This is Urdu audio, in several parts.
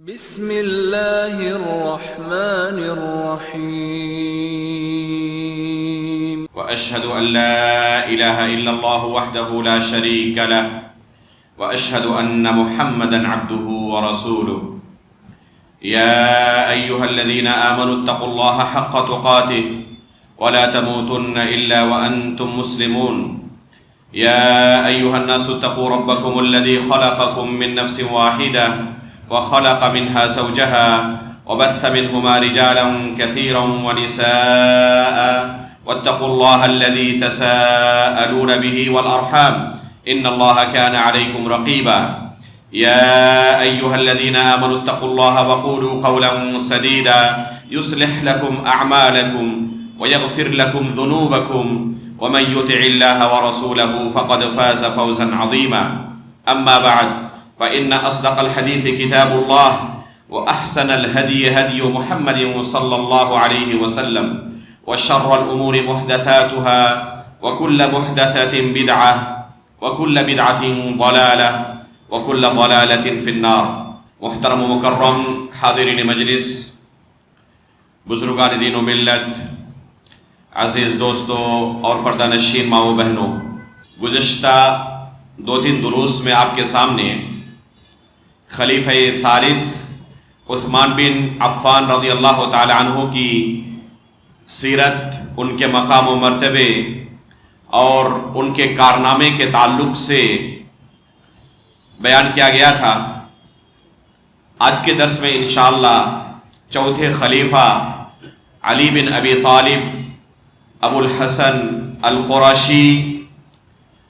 بسم اللہ الرحمن الرحیم وأشهد أن لا إله إلا الله وحده لا شريك له وأشهد أن محمدا عبده ورسوله يا أيها الذين آمنوا اتقوا الله حق تقاته ولا تموتن إلا وأنتم مسلمون يا أيها الناس اتقوا ربكم الذي خلقكم من نفس واحدة وخلق منها زوجها وبث منهما رجالا كثيرا ونساء واتقوا الله الذي تساءلون به والأرحام إن الله كان عليكم رقيبا يا أيها الذين آمنوا اتقوا الله وقولوا قولا سديدا يصلح لكم أعمالكم ويغفر لكم ذنوبكم ومن يطع الله ورسوله فقد فاز فوزا عظيما أما بعد فإن أصدق الحديث كتاب الله وأحسن الهدي هدي محمد صلى الله عليه وسلم وشر الأمور محدثاتها وكل محدثة بدعة وكل بدعة ضلالة وكل ضلالة في النار. محترم و مکرم حاضرین مجلس، بزرگان دین و ملت، عزیز دوستو اور پردہ نشین ماں و بہنوں، گزشتہ 2-3 دروس میں آپ کے سامنے خلیفہ ثالث عثمان بن عفان رضی اللہ تعالی عنہ کی سیرت، ان کے مقام و مرتبے اور ان کے کارنامے کے تعلق سے بیان کیا گیا تھا. آج کے درس میں انشاءاللہ چوتھے خلیفہ علی بن ابی طالب ابو الحسن القرشی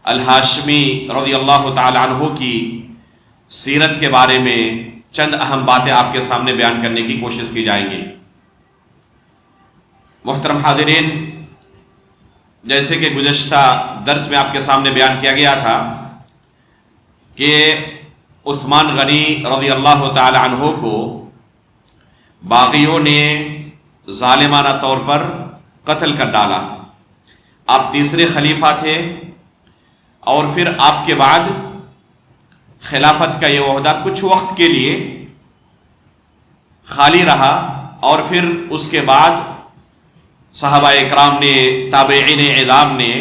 الہاشمی رضی اللہ تعالی عنہ کی سیرت کے بارے میں چند اہم باتیں آپ کے سامنے بیان کرنے کی کوشش کی جائیں گی. محترم حاضرین، جیسے کہ گزشتہ درس میں آپ کے سامنے بیان کیا گیا تھا کہ عثمان غنی رضی اللہ تعالی عنہ کو باغیوں نے ظالمانہ طور پر قتل کر ڈالا. آپ تیسرے خلیفہ تھے اور پھر آپ کے بعد خلافت کا یہ عہدہ کچھ وقت کے لیے خالی رہا اور پھر اس کے بعد صحابہ اکرام نے، تابعین اعظام نے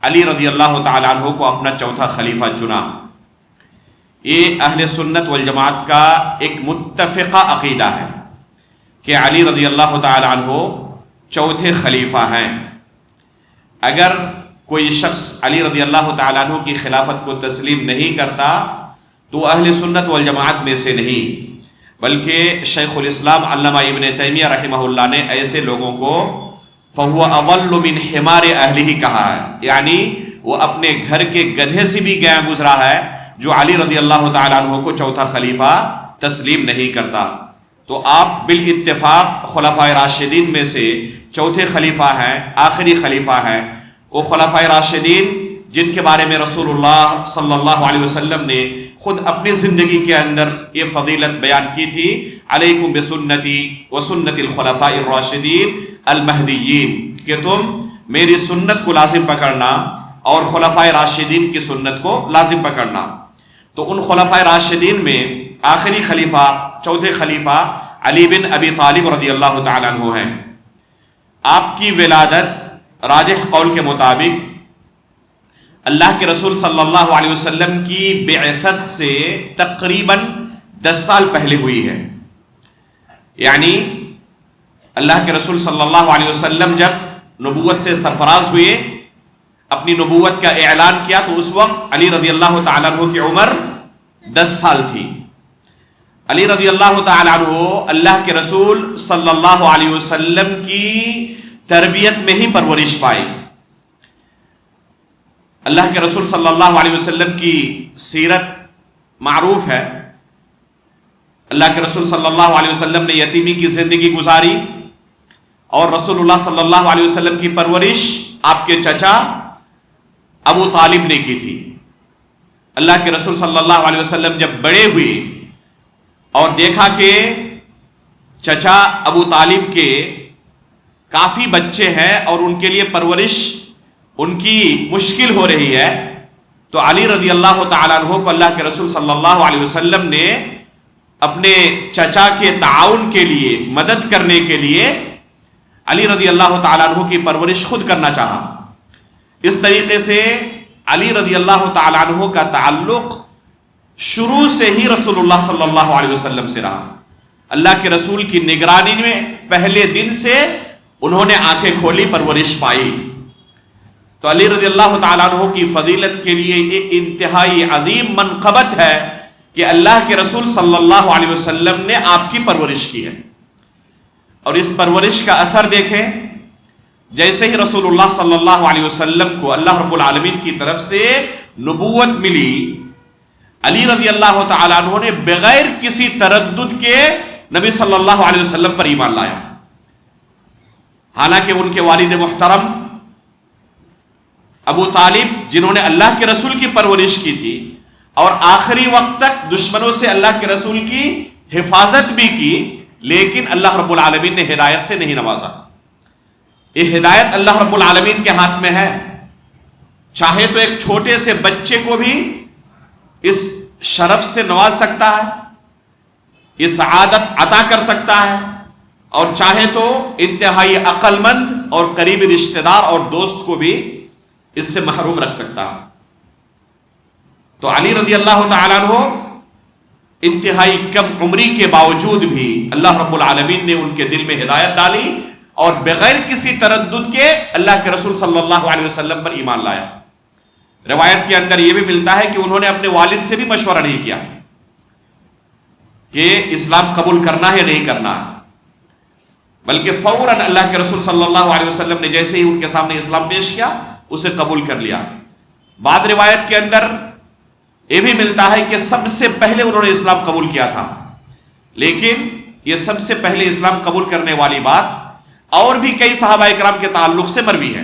علی رضی اللہ تعالی عنہ کو اپنا چوتھا خلیفہ چنا. یہ اہل سنت والجماعت کا ایک متفقہ عقیدہ ہے کہ علی رضی اللہ تعالی عنہ چوتھے خلیفہ ہیں. اگر کوئی شخص علی رضی اللہ تعالی عنہ کی خلافت کو تسلیم نہیں کرتا تو اہل سنت والجماعت میں سے نہیں، بلکہ شیخ الاسلام علامہ ابن تیمیہ رحمہ اللہ نے ایسے لوگوں کو فَهُوَ أَضَلُّ مِنْ حِمَارِ أَهْلِهِ کہا ہے، یعنی وہ اپنے گھر کے گدھے سے بھی گیا گزرا ہے جو علی رضی اللہ تعالیٰ عنہ کو چوتھا خلیفہ تسلیم نہیں کرتا. تو آپ بالاتفاق خلفائے راشدین میں سے چوتھے خلیفہ ہیں، آخری خلیفہ ہیں. وہ خلفائے راشدین جن کے بارے میں رسول اللہ صلی اللہ علیہ وسلم نے خود اپنی زندگی کے اندر یہ فضیلت بیان کی تھی، علیکم بسنتی وسنت الخلفاء الراشدین المہدیین، کہ تم میری سنت کو لازم پکڑنا اور خلفائے راشدین کی سنت کو لازم پکڑنا. تو ان خلفائے راشدین میں آخری خلیفہ، چوتھے خلیفہ علی بن ابی طالب رضی اللہ تعالی عنہ ہیں. آپ کی ولادت راجح قول کے مطابق اللہ کے رسول صلی اللہ علیہ وسلم کی بعثت سے تقریباً 10 سال پہلے ہوئی ہے. یعنی اللہ کے رسول صلی اللہ علیہ وسلم جب نبوت سے سرفراز ہوئے، اپنی نبوت کا اعلان کیا، تو اس وقت علی رضی اللہ تعالیٰ عنہ کی عمر 10 سال تھی. علی رضی اللہ تعالیٰ عنہ اللہ کے رسول صلی اللہ علیہ وسلم کی تربیت میں ہی پرورش پائی. اللہ کے رسول صلی اللہ علیہ وسلم کی سیرت معروف ہے. اللہ کے رسول صلی اللہ علیہ وسلم نے یتیمی کی زندگی گزاری اور رسول اللہ صلی اللہ علیہ وسلم کی پرورش آپ کے چچا ابو طالب نے کی تھی. اللہ کے رسول صلی اللہ علیہ وسلم جب بڑے ہوئے اور دیکھا کہ چچا ابو طالب کے کافی بچے ہیں اور ان کے لیے پرورش ان کی مشکل ہو رہی ہے، تو علی رضی اللہ تعالیٰ عنہ کو اللہ کے رسول صلی اللہ علیہ وسلم نے اپنے چچا کے تعاون کے لیے، مدد کرنے کے لیے علی رضی اللہ تعالیٰ عنہ کی پرورش خود کرنا چاہا۔ اس طریقے سے علی رضی اللہ تعالیٰ عنہ کا تعلق شروع سے ہی رسول اللہ صلی اللہ علیہ وسلم سے رہا۔ اللہ کے رسول کی نگرانی میں پہلے دن سے انہوں نے آنکھیں کھولی، پرورش پائی۔ تو علی رضی اللہ تعالیٰ عنہ کی فضیلت کے لیے ایک انتہائی عظیم منقبت ہے کہ اللہ کے رسول صلی اللہ علیہ وسلم نے آپ کی پرورش کی ہے۔ اور اس پرورش کا اثر دیکھیں، جیسے ہی رسول اللہ صلی اللہ علیہ وسلم کو اللہ رب العالمین کی طرف سے نبوت ملی، علی رضی اللہ تعالیٰ عنہ نے بغیر کسی تردد کے نبی صلی اللہ علیہ وسلم پر ایمان لایا۔ حالانکہ ان کے والد محترم ابو طالب، جنہوں نے اللہ کے رسول کی پرورش کی تھی اور آخری وقت تک دشمنوں سے اللہ کے رسول کی حفاظت بھی کی، لیکن اللہ رب العالمین نے ہدایت سے نہیں نوازا۔ یہ ہدایت اللہ رب العالمین کے ہاتھ میں ہے، چاہے تو ایک چھوٹے سے بچے کو بھی اس شرف سے نواز سکتا ہے، یہ سعادت عطا کر سکتا ہے، اور چاہے تو انتہائی عقل مند اور قریبی رشتہ دار اور دوست کو بھی اس سے محروم رکھ سکتا ہے۔ تو علی رضی اللہ تعالیٰ عنہ انتہائی کم عمری کے باوجود بھی اللہ رب العالمین نے ان کے دل میں ہدایت ڈالی اور بغیر کسی تردد کے اللہ کے رسول صلی اللہ علیہ وسلم پر ایمان لایا۔ روایت کے اندر یہ بھی ملتا ہے کہ انہوں نے اپنے والد سے بھی مشورہ نہیں کیا کہ اسلام قبول کرنا ہے یا نہیں کرنا ہے، بلکہ فوراً اللہ کے رسول صلی اللہ علیہ وسلم نے جیسے ہی ان کے سامنے اسلام پیش کیا، اسے قبول کر لیا۔ بعد روایت کے اندر یہ بھی ملتا ہے کہ سب سے پہلے انہوں نے اسلام قبول کیا تھا، لیکن یہ سب سے پہلے اسلام قبول کرنے والی بات اور بھی کئی صحابہ اکرام کے تعلق سے مروی ہے۔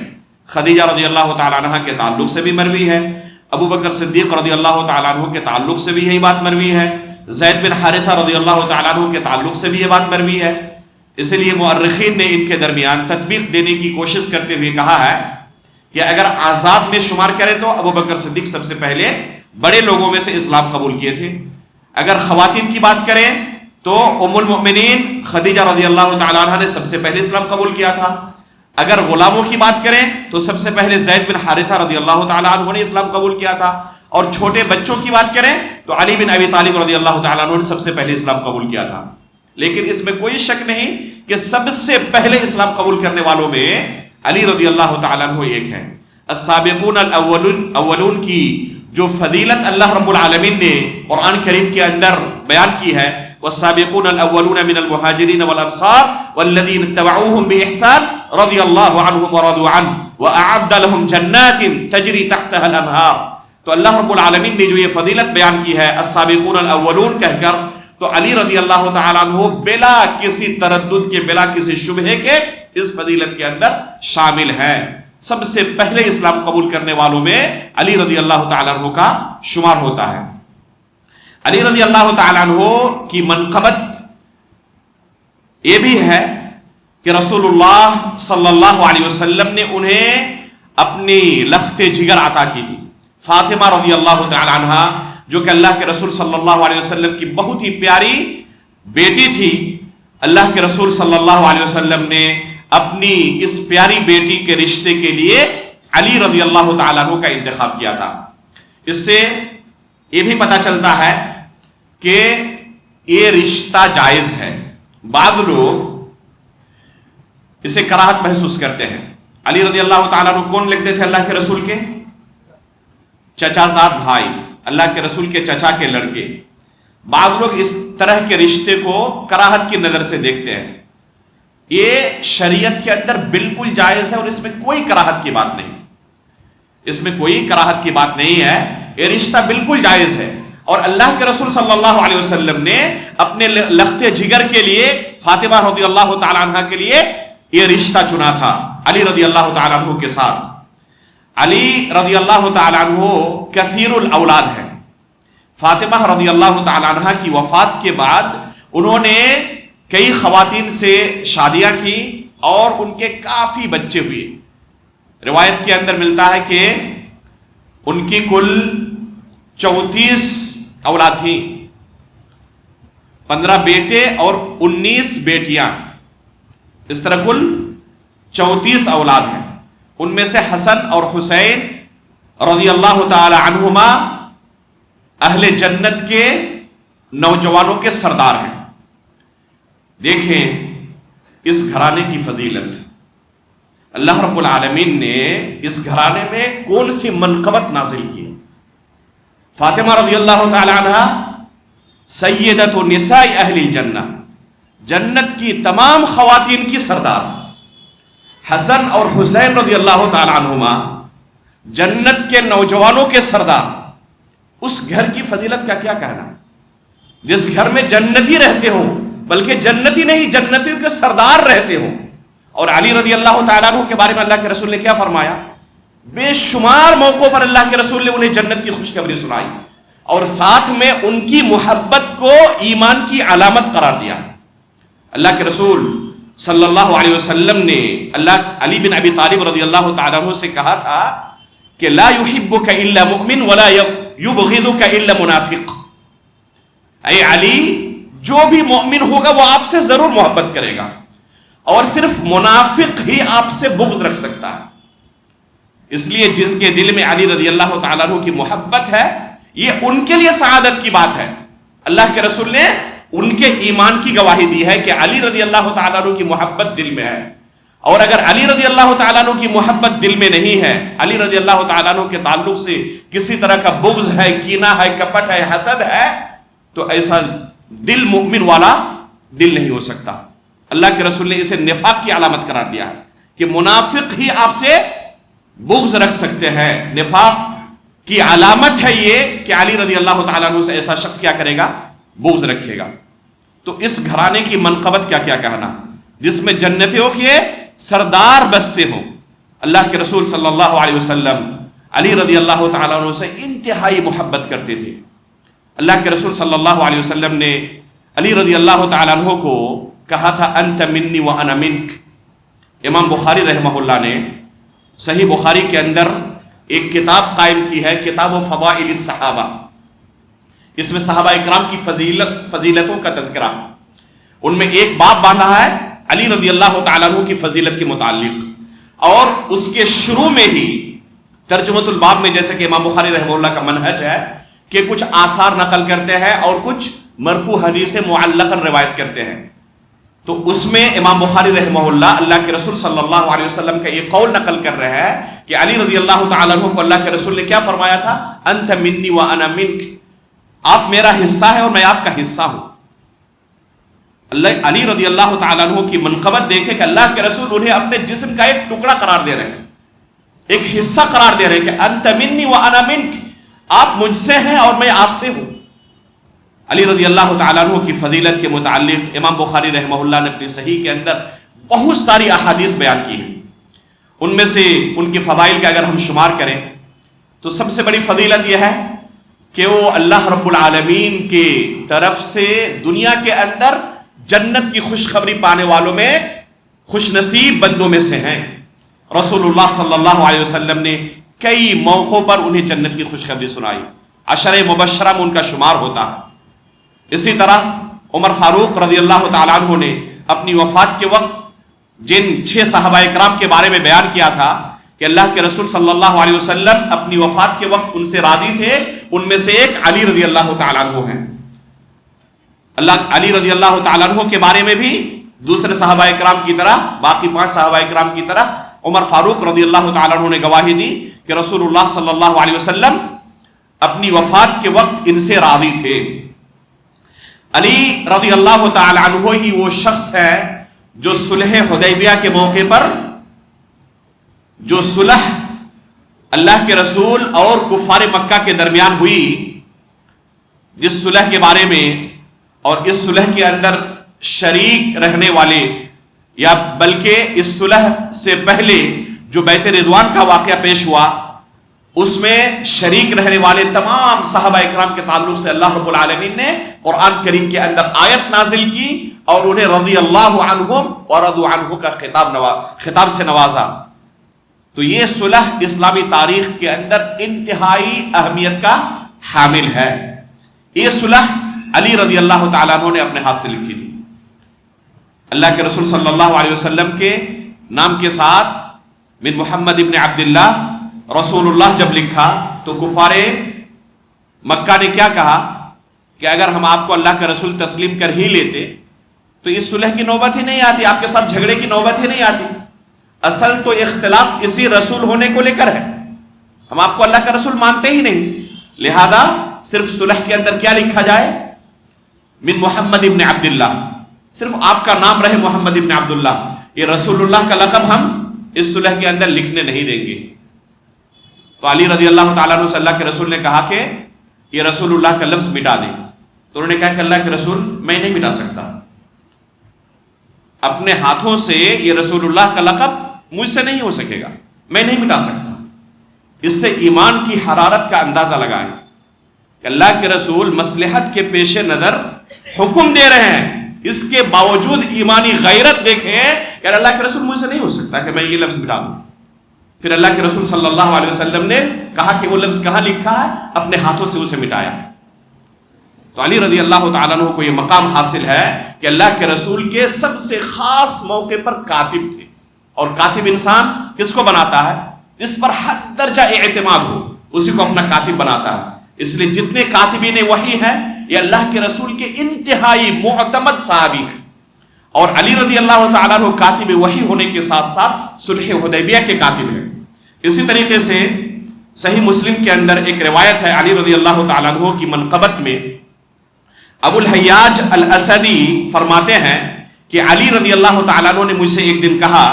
خدیجہ رضی اللہ تعالیٰ عنہ کے تعلق سے بھی مروی ہے، ابو بکر صدیق رضی اللہ تعالیٰ عنہ کے تعلق سے بھی یہی بات مروی ہے، زید بن حارثہ رضی اللہ تعالیٰ عنہ کے تعلق سے بھی یہ بات مروی ہے۔ اس لیے مؤرخین نے ان کے درمیان تطبیق دینے کی کوشش کرتے ہوئے کہا ہے کہ اگر آزاد میں شمار کریں تو ابو بکر صدیق سب سے پہلے بڑے لوگوں میں سے اسلام قبول کیے تھے۔ اگر خواتین کی بات کریں تو ام المؤمنین خدیجہ رضی اللہ تعالیٰ عنہ نے سب سے پہلے اسلام قبول کیا تھا۔ اگر غلاموں کی بات کریں تو سب سے پہلے زید بن حارثہ رضی اللہ تعالیٰ عنہ نے اسلام قبول کیا تھا، اور چھوٹے بچوں کی بات کریں تو علی بن ابی طالب رضی اللہ تعالیٰ عنہ نے سب سے پہلے اسلام قبول کیا تھا۔ لیکن اس میں کوئی شک نہیں کہ سب سے پہلے اسلام قبول کرنے والوں میں علی رضی اللہ تعالیٰ عنہ ایک ہے۔ السابقون الاولون کی جو فضیلت اللہ رب العالمین نے قرآن کریم کے اندر بیان کی ہے، والسابقون الاولون من المہاجرین والانصار والذین اتبعوهم بإحسان رضی اللہ عنہم ورضوا عنہ وأعد لهم جنات تجری تحتها الانہار۔ تو اللہ رب العالمین نے جو یہ فضیلت بیان کی ہے السابقون الاولون کہہ کر، تو علی رضی اللہ تعالیٰ عنہ بلا کسی تردد کے، بلا کسی شبہے کے اس فضیلت کے اندر شامل ہیں۔ سب سے پہلے اسلام قبول کرنے والوں میں علی رضی اللہ تعالیٰ عنہ کا شمار ہوتا ہے۔ علی رضی اللہ تعالیٰ عنہ کی منقبت یہ بھی ہے کہ رسول اللہ صلی اللہ علیہ وسلم نے انہیں اپنی لخت جگر عطا کی تھی۔ فاطمہ رضی اللہ تعالیٰ عنہ جو کہ اللہ کے رسول صلی اللہ علیہ وسلم کی بہت ہی پیاری بیٹی تھی، اللہ کے رسول صلی اللہ علیہ وسلم نے اپنی اس پیاری بیٹی کے رشتے کے لیے علی رضی اللہ تعالیٰ عنہ کا انتخاب کیا تھا۔ اس سے یہ بھی پتہ چلتا ہے کہ یہ رشتہ جائز ہے۔ بعض لوگ اسے کراہت محسوس کرتے ہیں۔ علی رضی اللہ تعالیٰ عنہ کون لگتے تھے؟ اللہ کے رسول کے چچا زاد بھائی، اللہ کے رسول کے چچا کے لڑکے۔ بعض لوگ اس طرح کے رشتے کو کراہت کی نظر سے دیکھتے ہیں۔ یہ شریعت کے اندر بالکل جائز ہے اور اس میں کوئی کراہت کی بات نہیں، اس میں کوئی کراہت کی بات نہیں ہے، یہ رشتہ بالکل جائز ہے۔ اور اللہ کے رسول صلی اللہ علیہ وسلم نے اپنے لخت جگر کے لیے فاطمہ رضی اللہ تعالیٰ عنہ کے لیے یہ رشتہ چنا تھا علی رضی اللہ تعالیٰ عنہ کے ساتھ۔ علی رضی اللہ تعالیٰ عنہ کثیر الاولاد ہے۔ فاطمہ رضی اللہ تعالیٰ عنہ کی وفات کے بعد انہوں نے کئی خواتین سے شادیاں کی اور ان کے کافی بچے ہوئے۔ روایت کے اندر ملتا ہے کہ ان کی کل 34 اولاد تھیں۔ 15 بیٹے اور 19 بیٹیاں، اس طرح کل 34 اولاد ہیں. ان میں سے حسن اور حسین رضی اللہ تعالی عنہما اہل جنت کے نوجوانوں کے سردار ہیں. دیکھیں اس گھرانے کی فضیلت، اللہ رب العالمین نے اس گھرانے میں کون سی منقبت نازل کی. فاطمہ رضی اللہ تعالی عنہ سیدۃ نساء اہل الجنہ، جنت کی تمام خواتین کی سردار. حسن اور حسین رضی اللہ تعالی عنہما جنت کے نوجوانوں کے سردار. اس گھر کی فضیلت کا کیا کہنا، جس گھر میں جنتی رہتے ہوں، بلکہ جنتی نہیں جنتیوں کے سردار رہتے ہوں. اور علی رضی اللہ تعالیٰ عنہ کے بارے میں اللہ کے رسول نے کیا فرمایا، بے شمار موقعوں پر اللہ کے رسول نے انہیں جنت کی خوشخبری سنائی، اور ساتھ میں ان کی محبت کو ایمان کی علامت قرار دیا. اللہ کے رسول صلی اللہ علیہ وسلم نے علی بن ابی طالب رضی اللہ تعالیٰ عنہ سے کہا تھا کہ لا يحبك الا مؤمن ولا يبغضك الا منافق. اے علی، جو بھی مومن ہوگا وہ آپ سے ضرور محبت کرے گا، اور صرف منافق ہی آپ سے بغض رکھ سکتا ہے. اس لیے جن کے دل میں علی رضی اللہ تعالیٰ عنہ کی محبت ہے، یہ ان کے لیے سعادت کی بات ہے. اللہ کے رسول نے ان کے ایمان کی گواہی دی ہے کہ علی رضی اللہ تعالیٰ عنہ کی محبت دل میں ہے. اور اگر علی رضی اللہ تعالیٰ عنہ کی محبت دل میں نہیں ہے، علی رضی اللہ تعالیٰ عنہ کے تعلق سے کسی طرح کا بغض ہے، کینہ ہے، کپٹ ہے، حسد ہے، تو ایسا دل مومن والا دل نہیں ہو سکتا. اللہ کے رسول نے اسے نفاق کی علامت قرار دیا ہے کہ منافق ہی آپ سے بغض رکھ سکتے ہیں. نفاق کی علامت ہے یہ کہ علی رضی اللہ تعالیٰ عنہ سے ایسا شخص کیا کرے گا، بغض رکھے گا. تو اس گھرانے کی منقبت کیا کیا کہنا، جس میں جنتیوں کے سردار بستے ہوں. اللہ کے رسول صلی اللہ علیہ وسلم علی رضی اللہ تعالیٰ عنہ سے انتہائی محبت کرتے تھے. اللہ کے رسول صلی اللہ علیہ وسلم نے علی رضی اللہ تعالیٰ عنہ کو کہا تھا انت منی و انا منک. امام بخاری رحمہ اللہ نے صحیح بخاری کے اندر ایک کتاب قائم کی ہے، کتاب فضائل الصحابہ. اس میں صحابہ اکرام کی فضیلتوں کا تذکرہ. ان میں ایک باب باندھا ہے علی رضی اللہ تعالیٰ عنہ کی فضیلت کے متعلق، اور اس کے شروع میں ہی ترجمۃ الباب میں، جیسے کہ امام بخاری رحمہ اللہ کا منہج ہے کہ کچھ آثار نقل کرتے ہیں اور کچھ مرفوع حدیث معلقاً روایت کرتے ہیں. تو اس میں امام بخاری رحمہ اللہ کے رسول صلی اللہ علیہ وسلم کا یہ قول نقل کر رہے ہیں کہ علی رضی اللہ تعالیٰ عنہ کو اللہ کے رسول نے کیا فرمایا تھا، انت منی و انا منک، آپ میرا حصہ ہے اور میں آپ کا حصہ ہوں. علی رضی اللہ تعالیٰ عنہ کی منقبت دیکھے کہ اللہ کے رسول انہیں اپنے جسم کا ایک ٹکڑا قرار دے رہے ہیں، ایک حصہ قرار دے رہے ہیں کہ انت منی و انا منک، آپ مجھ سے ہیں اور میں آپ سے ہوں. علی رضی اللہ تعالیٰ عنہ کی فضیلت کے متعلق امام بخاری رحمہ اللہ نے اپنی صحیح کے اندر بہت ساری احادیث بیان کی ہیں. ان میں سے ان کی فضائل کا اگر ہم شمار کریں تو سب سے بڑی فضیلت یہ ہے کہ وہ اللہ رب العالمین کی طرف سے دنیا کے اندر جنت کی خوشخبری پانے والوں میں خوش نصیب بندوں میں سے ہیں. رسول اللہ صلی اللہ علیہ وسلم نے کئی موقعوں پر انہیں جنت کی خوشخبری سنائی. عشر مبشرہ میں ان کا شمار ہوتا ہے. اسی طرح عمر فاروق رضی اللہ تعالیٰ عنہ نے اپنی وفات کے وقت جن 6 صحابہ اکرام کے بارے میں بیان کیا تھا کہ اللہ کے رسول صلی اللہ علیہ وسلم اپنی وفات کے وقت ان سے راضی تھے، ان میں سے ایک علی رضی اللہ تعالیٰ عنہ ہیں. علی رضی اللہ تعالیٰ عنہ کے بارے میں بھی دوسرے صحابہ اکرام کی طرح، باقی 5 صحابہ اکرام کی طرح عمر فاروق رضی اللہ تعالیٰ عنہ نے گواہی دی کہ رسول اللہ صلی اللہ علیہ وسلم اپنی وفات کے وقت ان سے راضی تھے. علی رضی اللہ تعالی عنہ ہی وہ شخص ہے جو صلح حدیبیہ کے موقع پر، جو صلح اللہ کے رسول اور کفار مکہ کے درمیان ہوئی، جس صلح کے بارے میں اور اس صلح کے اندر شریک رہنے والے، یا بلکہ اس صلح سے پہلے جو بیت رضوان کا واقعہ پیش ہوا، اس میں شریک رہنے والے تمام صحابہ اکرام کے تعلق سے اللہ رب العالمین نے قرآن کریم کے اندر آیت نازل کی اور انہیں رضی اللہ عنہم ورضوا عنہ کا خطاب سے نوازا. تو یہ صلح اسلامی تاریخ کے اندر انتہائی اہمیت کا حامل ہے. یہ صلح علی رضی اللہ تعالیٰ عنہ نے اپنے ہاتھ سے لکھی تھی. اللہ کے رسول صلی اللہ علیہ وسلم کے نام کے ساتھ من محمد ابن عبداللہ رسول اللہ جب لکھا تو کفار مکہ نے کیا کہا کہ اگر ہم آپ کو اللہ کا رسول تسلیم کر ہی لیتے تو اس صلح کی نوبت ہی نہیں آتی، آپ کے ساتھ جھگڑے کی نوبت ہی نہیں آتی. اصل تو اختلاف اسی رسول ہونے کو لے کر ہے، ہم آپ کو اللہ کا رسول مانتے ہی نہیں، لہذا صرف صلح کے اندر کیا لکھا جائے؟ من محمد ابن عبداللہ، صرف آپ کا نام رہے محمد ابن عبداللہ، یہ رسول اللہ کا لقب ہم اس صلح کے اندر لکھنے نہیں دیں گے. تو علی رضی اللہ تعالیٰ عنہ سے اللہ کے رسول نے کہا کہ یہ رسول اللہ کا لفظ مٹا دیں. تو انہوں نے کہا کہ اللہ کے رسول میں نہیں مٹا سکتا، اپنے ہاتھوں سے یہ رسول اللہ کا لقب مجھ سے نہیں ہو سکے گا، میں نہیں مٹا سکتا. اس سے ایمان کی حرارت کا اندازہ لگائیں کہ اللہ کے رسول مصلحت کے پیش نظر حکم دے رہے ہیں، اس کے باوجود ایمانی غیرت دیکھیں کہ اللہ کے رسول مجھ سے نہیں ہو سکتا کہ میں یہ لفظ مٹا دوں. پھر اللہ کے رسول صلی اللہ علیہ وسلم نے کہا کہ وہ لفظ کہاں لکھا ہے، اپنے ہاتھوں سے اسے مٹایا. تو علی رضی اللہ تعالیٰ عنہ کو یہ مقام حاصل ہے کہ اللہ کے رسول کے سب سے خاص موقع پر کاتب تھے، اور کاتب انسان کس کو بناتا ہے؟ جس پر حد درجہ اعتماد ہو اسی کو اپنا کاتب بناتا ہے. اس لیے جتنے کاتبین وحی ہیں یہ اللہ کے رسول کے انتہائی معتمد صحابی ہیں، اور علی رضی اللہ تعالیٰ عنہ کاتب وحی ہونے کے ساتھ ساتھ صلح حدیبیہ کے کاتب ہیں. اسی طریقے سے صحیح مسلم کے اندر ایک روایت ہے علی رضی اللہ تعالیٰ عنہ کی منقبت میں، ابو الحیاج الاسدی فرماتے ہیں کہ علی رضی اللہ تعالیٰ عنہ نے مجھ سے ایک دن کہا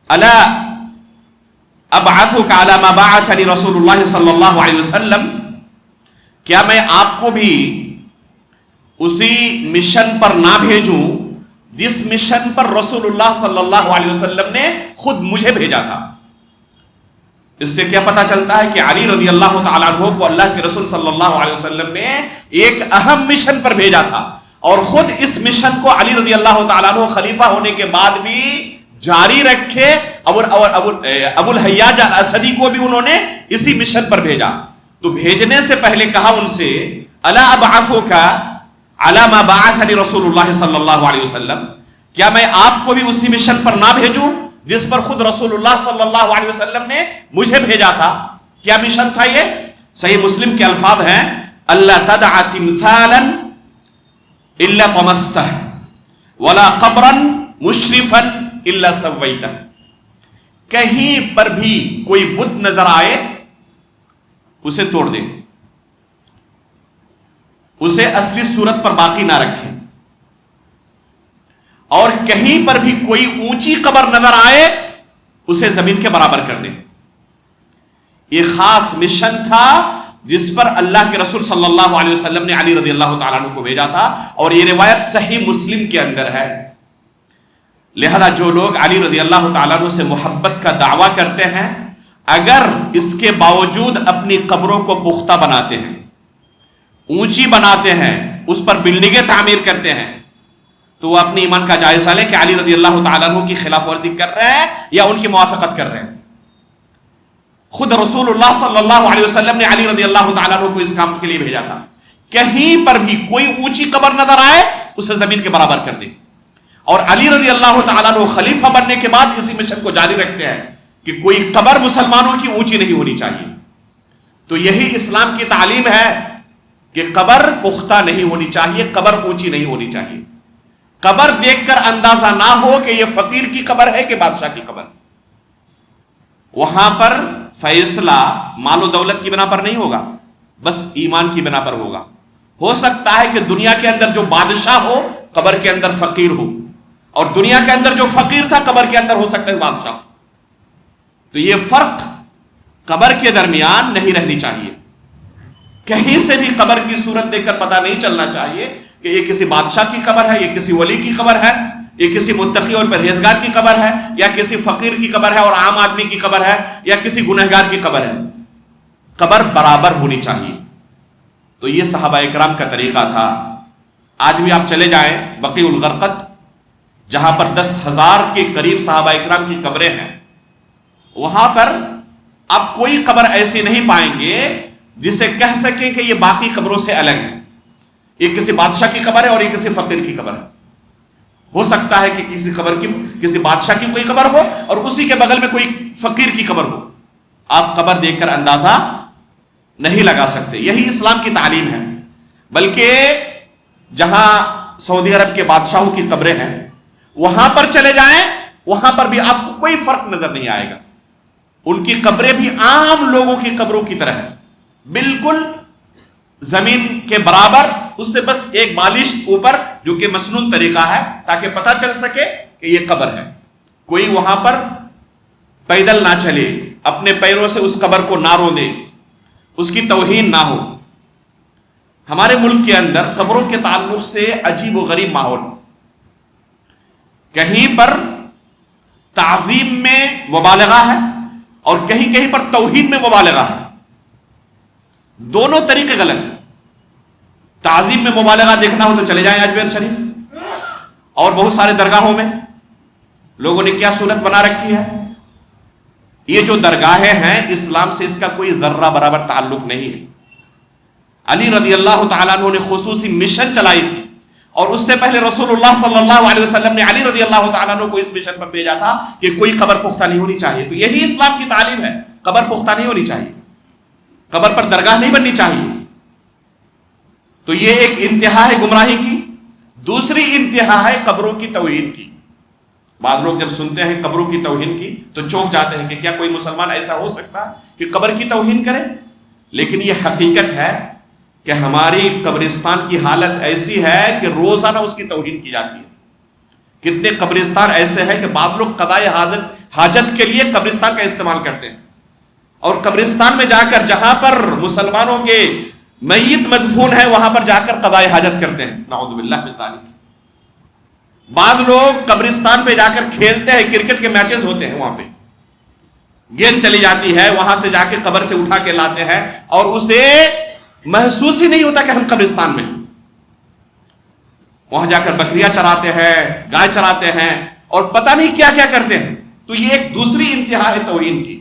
الا ابعثک علی ما بعثنی رسول اللہ صلی اللہ علیہ وسلم، کیا میں آپ کو بھی اسی مشن پر نہ بھیجوں جس مشن پر رسول اللہ صلی اللہ علیہ وسلم نے خود مجھے بھیجا تھا. اس سے کیا پتہ چلتا ہے کہ علی رضی اللہ تعالیٰ عنہ کو اللہ کے رسول صلی اللہ علیہ وسلم نے ایک اہم مشن پر بھیجا تھا، اور خود اس مشن کو علی رضی اللہ تعالیٰ عنہ خلیفہ ہونے کے بعد بھی جاری رکھے، اور ابو الحیاج الاسدی کو بھی انہوں نے اسی مشن پر بھیجا. تو بھیجنے سے پہلے کہا ان سے الا ابعثک علی ما بعثنی رسول اللہ صلی اللہ علیہ وسلم، کیا میں آپ کو بھی اسی مشن پر نہ بھیجوں جس پر خود رسول اللہ صلی اللہ علیہ وسلم نے مجھے بھیجا تھا؟ کیا مشن تھا یہ؟ صحیح مسلم کے الفاظ ہیں اللہ تدع تمثالا الا طمستہ ولا قبرا مشرفا الا سویتہ، کہیں پر بھی کوئی بت نظر آئے اسے توڑ دیں، اسے اصلی صورت پر باقی نہ رکھیں، اور کہیں پر بھی کوئی اونچی قبر نظر آئے اسے زمین کے برابر کر دیں. یہ خاص مشن تھا جس پر اللہ کے رسول صلی اللہ علیہ وسلم نے علی رضی اللہ تعالیٰ عنہ کو بھیجا تھا، اور یہ روایت صحیح مسلم کے اندر ہے. لہذا جو لوگ علی رضی اللہ تعالیٰ عنہ سے محبت کا دعویٰ کرتے ہیں، اگر اس کے باوجود اپنی قبروں کو پختہ بناتے ہیں، اونچی بناتے ہیں، اس پر بلڈنگیں تعمیر کرتے ہیں، تو وہ اپنے ایمان کا جائزہ لیں کہ علی رضی اللہ تعالیٰ عنہ کی خلاف ورزی کر رہے ہیں یا ان کی موافقت کر رہے ہیں. خود رسول اللہ صلی اللہ علیہ وسلم نے علی رضی اللہ تعالیٰ عنہ کو اس کام کے لیے بھیجا تھا. کہیں پر بھی کوئی اونچی قبر نظر آئے اسے زمین کے برابر کر دیں. اور علی رضی اللہ تعالیٰ عنہ خلیفہ بننے کے بعد اسی مشن کو جاری رکھتے ہیں کہ کوئی قبر مسلمانوں کی اونچی نہیں ہونی چاہیے. تو یہی اسلام کی تعلیم ہے کہ قبر پختہ نہیں ہونی چاہیے، قبر اونچی نہیں ہونی چاہیے. قبر دیکھ کر اندازہ نہ ہو کہ یہ فقیر کی قبر ہے کہ بادشاہ کی قبر. وہاں پر فیصلہ مال و دولت کی بنا پر نہیں ہوگا، بس ایمان کی بنا پر ہوگا. ہو سکتا ہے کہ دنیا کے اندر جو بادشاہ ہو قبر کے اندر فقیر ہو، اور دنیا کے اندر جو فقیر تھا قبر کے اندر ہو سکتا ہے بادشاہ. تو یہ فرق قبر کے درمیان نہیں رہنی چاہیے. کہیں سے بھی قبر کی صورت دیکھ کر پتہ نہیں چلنا چاہیے کہ یہ کسی بادشاہ کی قبر ہے، یہ کسی ولی کی قبر ہے، یہ کسی متقی اور پرہیزگار کی قبر ہے، یا کسی فقیر کی قبر ہے اور عام آدمی کی قبر ہے، یا کسی گنہگار کی قبر ہے. قبر برابر ہونی چاہیے. تو یہ صحابہ اکرام کا طریقہ تھا. آج بھی آپ چلے جائیں بقیع الغرقد، جہاں پر 10,000 کے قریب صحابہ اکرام کی قبریں ہیں، وہاں پر آپ کوئی قبر ایسی نہیں پائیں گے جسے کہہ سکیں کہ یہ باقی قبروں سے الگ ہے. ایک کسی بادشاہ کی قبر ہے اور ایک کسی فقیر کی قبر ہے. ہو سکتا ہے کہ کسی بادشاہ کی کوئی قبر ہو اور اسی کے بغل میں کوئی فقیر کی قبر ہو. آپ قبر دیکھ کر اندازہ نہیں لگا سکتے. یہی اسلام کی تعلیم ہے. بلکہ جہاں سعودی عرب کے بادشاہوں کی قبریں ہیں وہاں پر چلے جائیں, وہاں پر بھی آپ کو کوئی فرق نظر نہیں آئے گا. ان کی قبریں بھی عام لوگوں کی قبروں کی طرح ہیں, بالکل زمین کے برابر, اس سے بس ایک بالش اوپر, جو کہ مسنون طریقہ ہے تاکہ پتہ چل سکے کہ یہ قبر ہے. کوئی وہاں پر پیدل نہ چلے, اپنے پیروں سے اس قبر کو نہ رودے, اس کی توہین نہ ہو. ہمارے ملک کے اندر قبروں کے تعلق سے عجیب و غریب ماحول, کہیں پر تعظیم میں مبالغہ ہے اور کہیں کہیں پر توہین میں مبالغہ ہے. دونوں طریقے غلط ہیں. تعظیم میں مبالغہ دیکھنا ہو تو چلے جائیں اجمیر شریف اور بہت سارے درگاہوں میں لوگوں نے کیا صورت بنا رکھی ہے. یہ جو درگاہیں ہیں اسلام سے اس کا کوئی ذرہ برابر تعلق نہیں ہے. علی رضی اللہ تعالیٰ عنہ نے خصوصی مشن چلائی تھی, اور اس سے پہلے رسول اللہ صلی اللہ علیہ وسلم نے علی رضی اللہ تعالیٰ عنہ کو اس مشن پر بھیجا تھا کہ کوئی قبر پختہ نہیں ہونی چاہیے. تو یہی اسلام کی تعلیم ہے, قبر پختہ نہیں ہونی چاہیے, قبر پر درگاہ نہیں بننی چاہیے. تو یہ ایک انتہا ہے گمراہی کی. دوسری انتہا ہے قبروں کی توہین کی. بعض لوگ جب سنتے ہیں قبروں کی توہین کی تو چونک جاتے ہیں کہ کیا کوئی مسلمان ایسا ہو سکتا ہے کہ قبر کی توہین کرے. لیکن یہ حقیقت ہے کہ ہماری قبرستان کی حالت ایسی ہے کہ روزانہ اس کی توہین کی جاتی ہے. کتنے قبرستان ایسے ہیں کہ بعض لوگ قضائے حاجت کے لیے قبرستان کا استعمال کرتے ہیں, اور قبرستان میں جا کر جہاں پر مسلمانوں کے میت مدفون ہے وہاں پر جا کر قضائے حاجت کرتے ہیں. نعوذ باللہ من ذالک. بعض لوگ قبرستان پہ جا کر کھیلتے ہیں, کرکٹ کے میچز ہوتے ہیں, وہاں پہ گیند چلی جاتی ہے, وہاں سے جا کے قبر سے اٹھا کے لاتے ہیں اور اسے محسوس ہی نہیں ہوتا کہ ہم قبرستان میں. وہاں جا کر بکریاں چراتے ہیں, گائے چراتے ہیں اور پتہ نہیں کیا کیا کرتے ہیں. تو یہ ایک دوسری انتہا ہے توہین کی.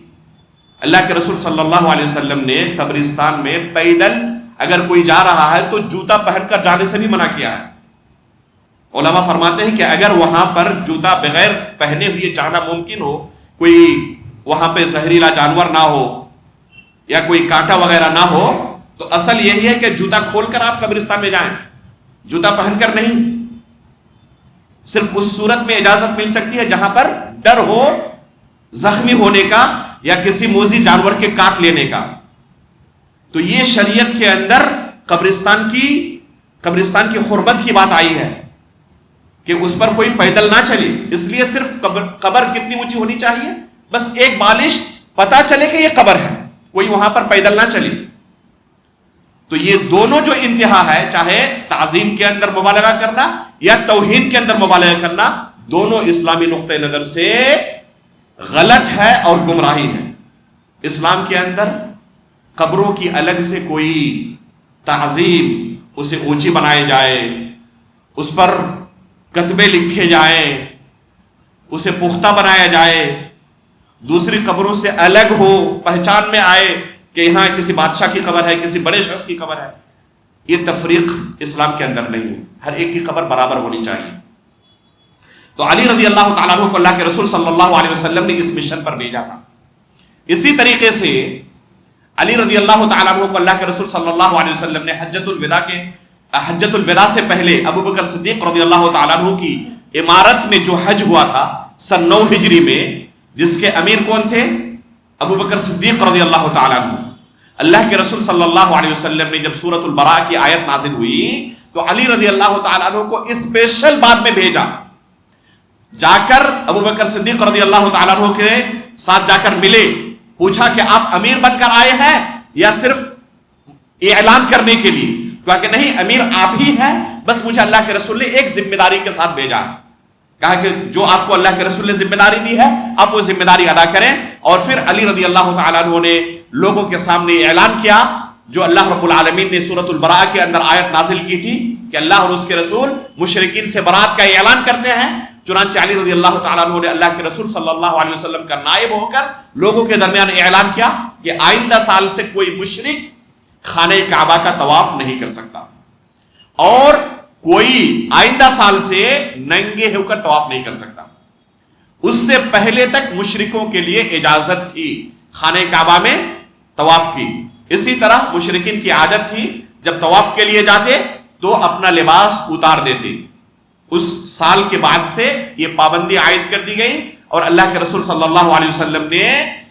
اللہ کے رسول صلی اللہ علیہ وسلم نے قبرستان میں پیدل اگر کوئی جا رہا ہے تو جوتا پہن کر جانے سے بھی منع کیا ہے. علماء فرماتے ہیں کہ اگر وہاں پر جوتا بغیر پہنے ہوئے جانا ممکن ہو, کوئی وہاں پہ زہریلا جانور نہ ہو یا کوئی کانٹا وغیرہ نہ ہو, تو اصل یہی ہے کہ جوتا کھول کر آپ قبرستان میں جائیں, جوتا پہن کر نہیں. صرف اس صورت میں اجازت مل سکتی ہے جہاں پر ڈر ہو زخمی ہونے کا یا کسی موذی جانور کے کاٹ لینے کا. تو یہ شریعت کے اندر قبرستان کی حرمت کی بات آئی ہے کہ اس پر کوئی پیدل نہ چلے. اس لیے صرف قبر کتنی اونچی ہونی چاہیے, بس ایک بالش پتا چلے کہ یہ قبر ہے, کوئی وہاں پر پیدل نہ چلے. تو یہ دونوں جو انتہا ہے, چاہے تعظیم کے اندر مبالغہ کرنا یا توہین کے اندر مبالغہ کرنا, دونوں اسلامی نقطہ نظر سے غلط ہے اور گمراہی ہے. اسلام کے اندر قبروں کی الگ سے کوئی تعظیم, اسے اونچی بنائے جائے, اس پر کتبے لکھے جائیں, اسے پختہ بنایا جائے, دوسری قبروں سے الگ ہو, پہچان میں آئے کہ یہاں کسی بادشاہ کی قبر ہے, کسی بڑے شخص کی قبر ہے. یہ تفریق اسلام کے اندر نہیں ہے. ہر ایک کی قبر برابر ہونی چاہیے. تو علی رضی اللہ تعالیٰ عنہ کو اللہ کے رسول صلی اللہ علیہ وسلم نے اس مشن پر بھیجا تھا. اسی طریقے سے علی رضی اللہ تعالیٰ عنہ کو اللہ کے رسول صلی اللہ علیہ وسلم نے حجۃ الوداع سے پہلے ابو بکر صدیق رضی اللہ تعالیٰ عنہ کی امارت میں جو حج ہوا تھا سن 9 ہجری میں, جس کے امیر کون تھے؟ ابو بکر صدیق رضی اللہ تعالیٰ عنہ. اللہ کے رسول صلی اللہ علیہ وسلم نے جب سورۃ البراء کی آیت نازل ہوئی تو علی رضی اللہ تعالیٰ عنہ کو اسپیشل بات میں بھیجا, جا کر ابو بکر صدیق رضی اللہ تعالیٰ عنہ کے ساتھ جا کر ملے, پوچھا کہ آپ امیر بن کر آئے ہیں یا صرف اعلان کرنے کے لیے؟ کہا کہ نہیں, امیر آپ ہی ہیں, بس مجھے اللہ کے رسول نے ایک ذمہ داری کے ساتھ بھیجا. کہا کہ جو آپ کو اللہ کے رسول نے ذمہ داری دی ہے آپ وہ ذمہ داری ادا کریں. اور پھر علی رضی اللہ تعالیٰ عنہ نے لوگوں کے سامنے اعلان کیا جو اللہ رب العالمین نے سورۃ البراء کے اندر آیت نازل کی تھی کہ اللہ اور اس کے رسول مشرکین سے برات کا اعلان کرتے ہیں. چنانچہ علی رضی اللہ تعالیٰ عنہ نے اللہ کے رسول صلی اللہ علیہ وسلم کا نائب ہو کر لوگوں کے درمیان اعلان کیا کہ آئندہ سال سے کوئی مشرک خانہ کعبہ کا طواف نہیں کر سکتا. اور کوئی آئندہ سال سے ننگے ہو کر طواف نہیں کر سکتا. اس سے پہلے تک مشرکوں کے لیے اجازت تھی خانہ کعبہ میں طواف کی. اسی طرح مشرکین کی عادت تھی جب طواف کے لیے جاتے تو اپنا لباس اتار دیتے. اس سال کے بعد سے یہ پابندی عائد کر دی گئی اور اللہ کے رسول صلی اللہ علیہ وسلم نے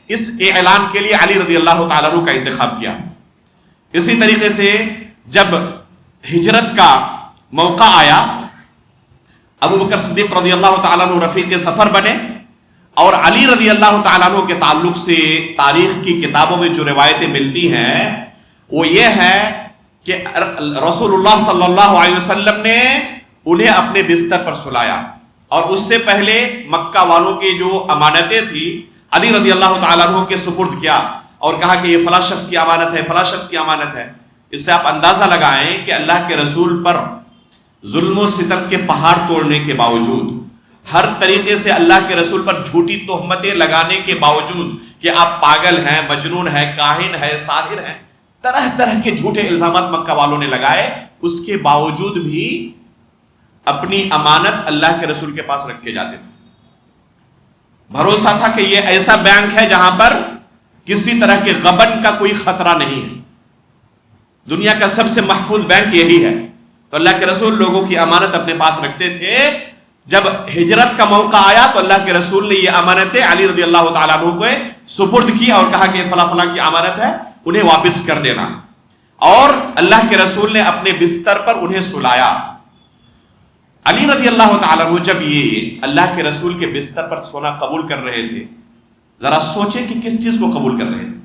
اس اعلان کے لیے علی رضی اللہ تعالیٰ عنہ کا انتخاب کیا. اسی طریقے سے جب ہجرت کا موقع آیا، ابو بکر صدیق رضی اللہ تعالیٰ عنہ رفیق سفر بنے، اور علی رضی اللہ تعالیٰ عنہ کے تعلق سے تاریخ کی کتابوں میں جو روایتیں ملتی ہیں وہ یہ ہے کہ رسول اللہ صلی اللہ علیہ وسلم نے انہیں اپنے بستر پر سلایا، اور اس سے پہلے مکہ والوں کی جو امانتیں تھیں علی رضی اللہ تعالیٰ عنہ کے سپرد کیا اور کہا کہ یہ فلاں شخص کی امانت ہے، فلاں شخص کی امانت ہے. اس سے آپ اندازہ لگائیں کہ اللہ کے رسول پر ظلم و ستم کے پہاڑ توڑنے کے باوجود، ہر طریقے سے اللہ کے رسول پر جھوٹی تہمتیں لگانے کے باوجود کہ آپ پاگل ہیں، مجنون ہیں، کاہن ہیں، ساحر ہیں، طرح طرح کے جھوٹے الزامات مکہ والوں نے لگائے، اس کے باوجود بھی اپنی امانت اللہ کے رسول کے پاس رکھ کے جاتے تھے. بھروسہ تھا کہ یہ ایسا بینک ہے جہاں پر کسی طرح کے غبن کا کوئی خطرہ نہیں ہے، دنیا کا سب سے محفوظ بینک یہی ہے. تو اللہ کے رسول لوگوں کی امانت اپنے پاس رکھتے تھے. جب ہجرت کا موقع آیا تو اللہ کے رسول نے یہ امانتیں علی رضی اللہ تعالیٰ عنہ کو سپرد کی اور کہا کہ فلاں فلاں کی امانت ہے، انہیں واپس کر دینا. اور اللہ کے رسول نے اپنے بستر پر انہیں سلایا. علی رضی اللہ تعالیٰ عنہ جب یہ اللہ کے رسول کے بستر پر سونا قبول کر رہے تھے، ذرا سوچیں کہ کس چیز کو قبول کر رہے تھے.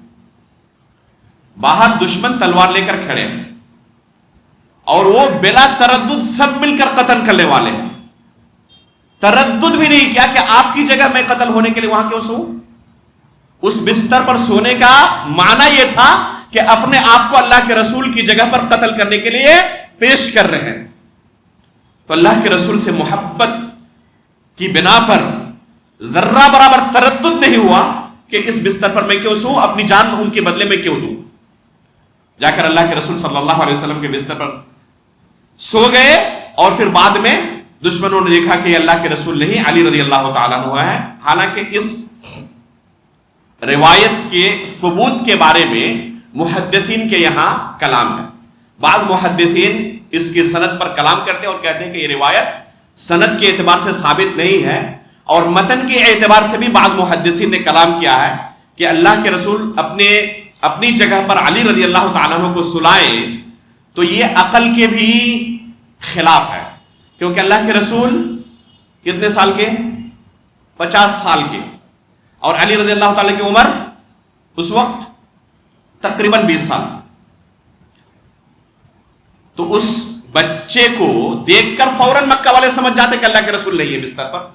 باہر دشمن تلوار لے کر کھڑے ہیں اور وہ بلا تردد سب مل کر قتل کرنے والے ہیں. تردد بھی نہیں کیا کہ آپ کی جگہ میں قتل ہونے کے لیے وہاں کیوں سوں. اس بستر پر سونے کا معنی یہ تھا کہ اپنے آپ کو اللہ کے رسول کی جگہ پر قتل کرنے کے لیے پیش کر رہے ہیں. تو اللہ کے رسول سے محبت کی بنا پر ذرہ برابر تردد نہیں ہوا کہ اس بستر پر میں کیوں سوں، اپنی جان ان کے بدلے میں کیوں دوں. جا کر اللہ کے رسول صلی اللہ علیہ وسلم کے بستر پر سو گئے، اور پھر بعد میں دشمنوں نے دیکھا کہ یہ اللہ کے رسول نہیں، علی رضی اللہ تعالیٰ عنہ ہے. حالانکہ اس روایت کے ثبوت کے بارے میں محدثین کے یہاں کلام ہے. بعض محدثین اس کی سند پر کلام کرتے ہیں اور کہتے ہیں کہ یہ روایت سند کے اعتبار سے ثابت نہیں ہے، اور متن کے اعتبار سے بھی بعض محدثین نے کلام کیا ہے کہ اللہ کے رسول اپنی جگہ پر علی رضی اللہ تعالیٰ عنہ کو سلائے تو یہ عقل کے بھی خلاف ہے. کیونکہ اللہ کے رسول کتنے سال کے؟ 50 سال کے، اور علی رضی اللہ تعالیٰ کی عمر اس وقت تقریباً 20 سال. تو اس بچے کو دیکھ کر فوراً مکہ والے سمجھ جاتے کہ اللہ کے رسول نہیں ہے بستر پر.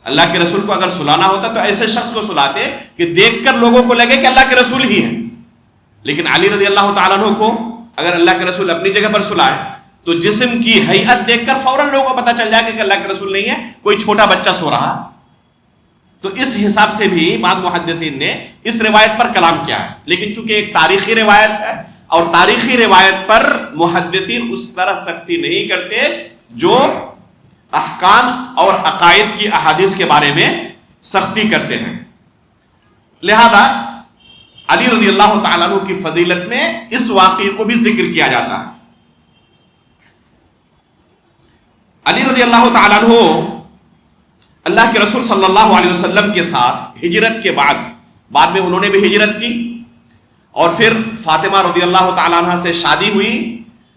اللہ کے رسول کو اگر سلانا ہوتا تو ایسے شخص کو سلاتے کہ دیکھ کر لوگوں کو لگے کہ اللہ کے رسول ہی ہیں. لیکن علی رضی اللہ تعالیٰ عنہ کو اگر اللہ کے رسول اپنی جگہ پر سلائے تو جسم کی ہیئت دیکھ کر فوراً لوگوں کو پتہ چل جائے کہ اللہ کے رسول نہیں ہے، کوئی چھوٹا بچہ سو رہا. تو اس حساب سے بھی بعض محدثین نے اس روایت پر کلام کیا ہے. لیکن چونکہ ایک تاریخی روایت ہے اور تاریخی روایت پر محدثین اس طرح سختی نہیں کرتے جو احکام اور عقائد کی احادیث کے بارے میں سختی کرتے ہیں. لہذا علی رضی اللہ تعالیٰ عنہ کی فضیلت میں اس واقعے کو بھی ذکر کیا جاتا ہے. علی رضی اللہ تعالیٰ عنہ اللہ کے رسول صلی اللہ علیہ وسلم کے ساتھ ہجرت کے بعد میں انہوں نے بھی ہجرت کی، اور پھر فاطمہ رضی اللہ تعالیٰ عنہ سے شادی ہوئی.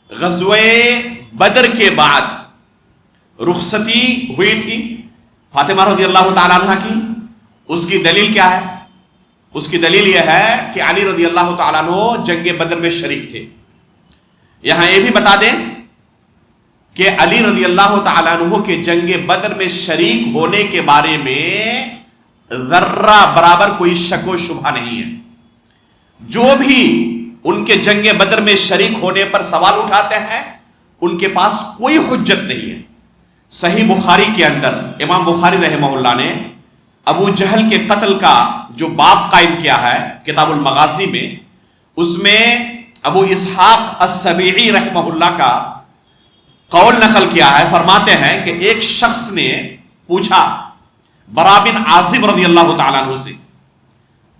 غزوہ بدر کے بعد رخصتی ہوئی تھی فاطمہ رضی اللہ تعالیٰ عنہ کی. اس کی دلیل کیا ہے؟ اس کی دلیل یہ ہے کہ علی رضی اللہ تعالیٰ عنہ جنگ بدر میں شریک تھے. یہاں یہ بھی بتا دیں کہ علی رضی اللہ تعالیٰ عنہ کے جنگ بدر میں شریک ہونے کے بارے میں ذرہ برابر کوئی شک و شبہ نہیں ہے. جو بھی ان کے جنگ بدر میں شریک ہونے پر سوال اٹھاتے ہیں ان کے پاس کوئی حجت نہیں ہے. صحیح بخاری کے اندر امام بخاری رحمہ اللہ نے ابو جہل کے قتل کا جو باب قائم کیا ہے کتاب المغازی میں، اس میں ابو اسحاق السبیعی رحمہ اللہ کا قول نقل کیا ہے. فرماتے ہیں کہ ایک شخص نے پوچھا برا بن عازب رضی اللہ تعالیٰ عنہ سے.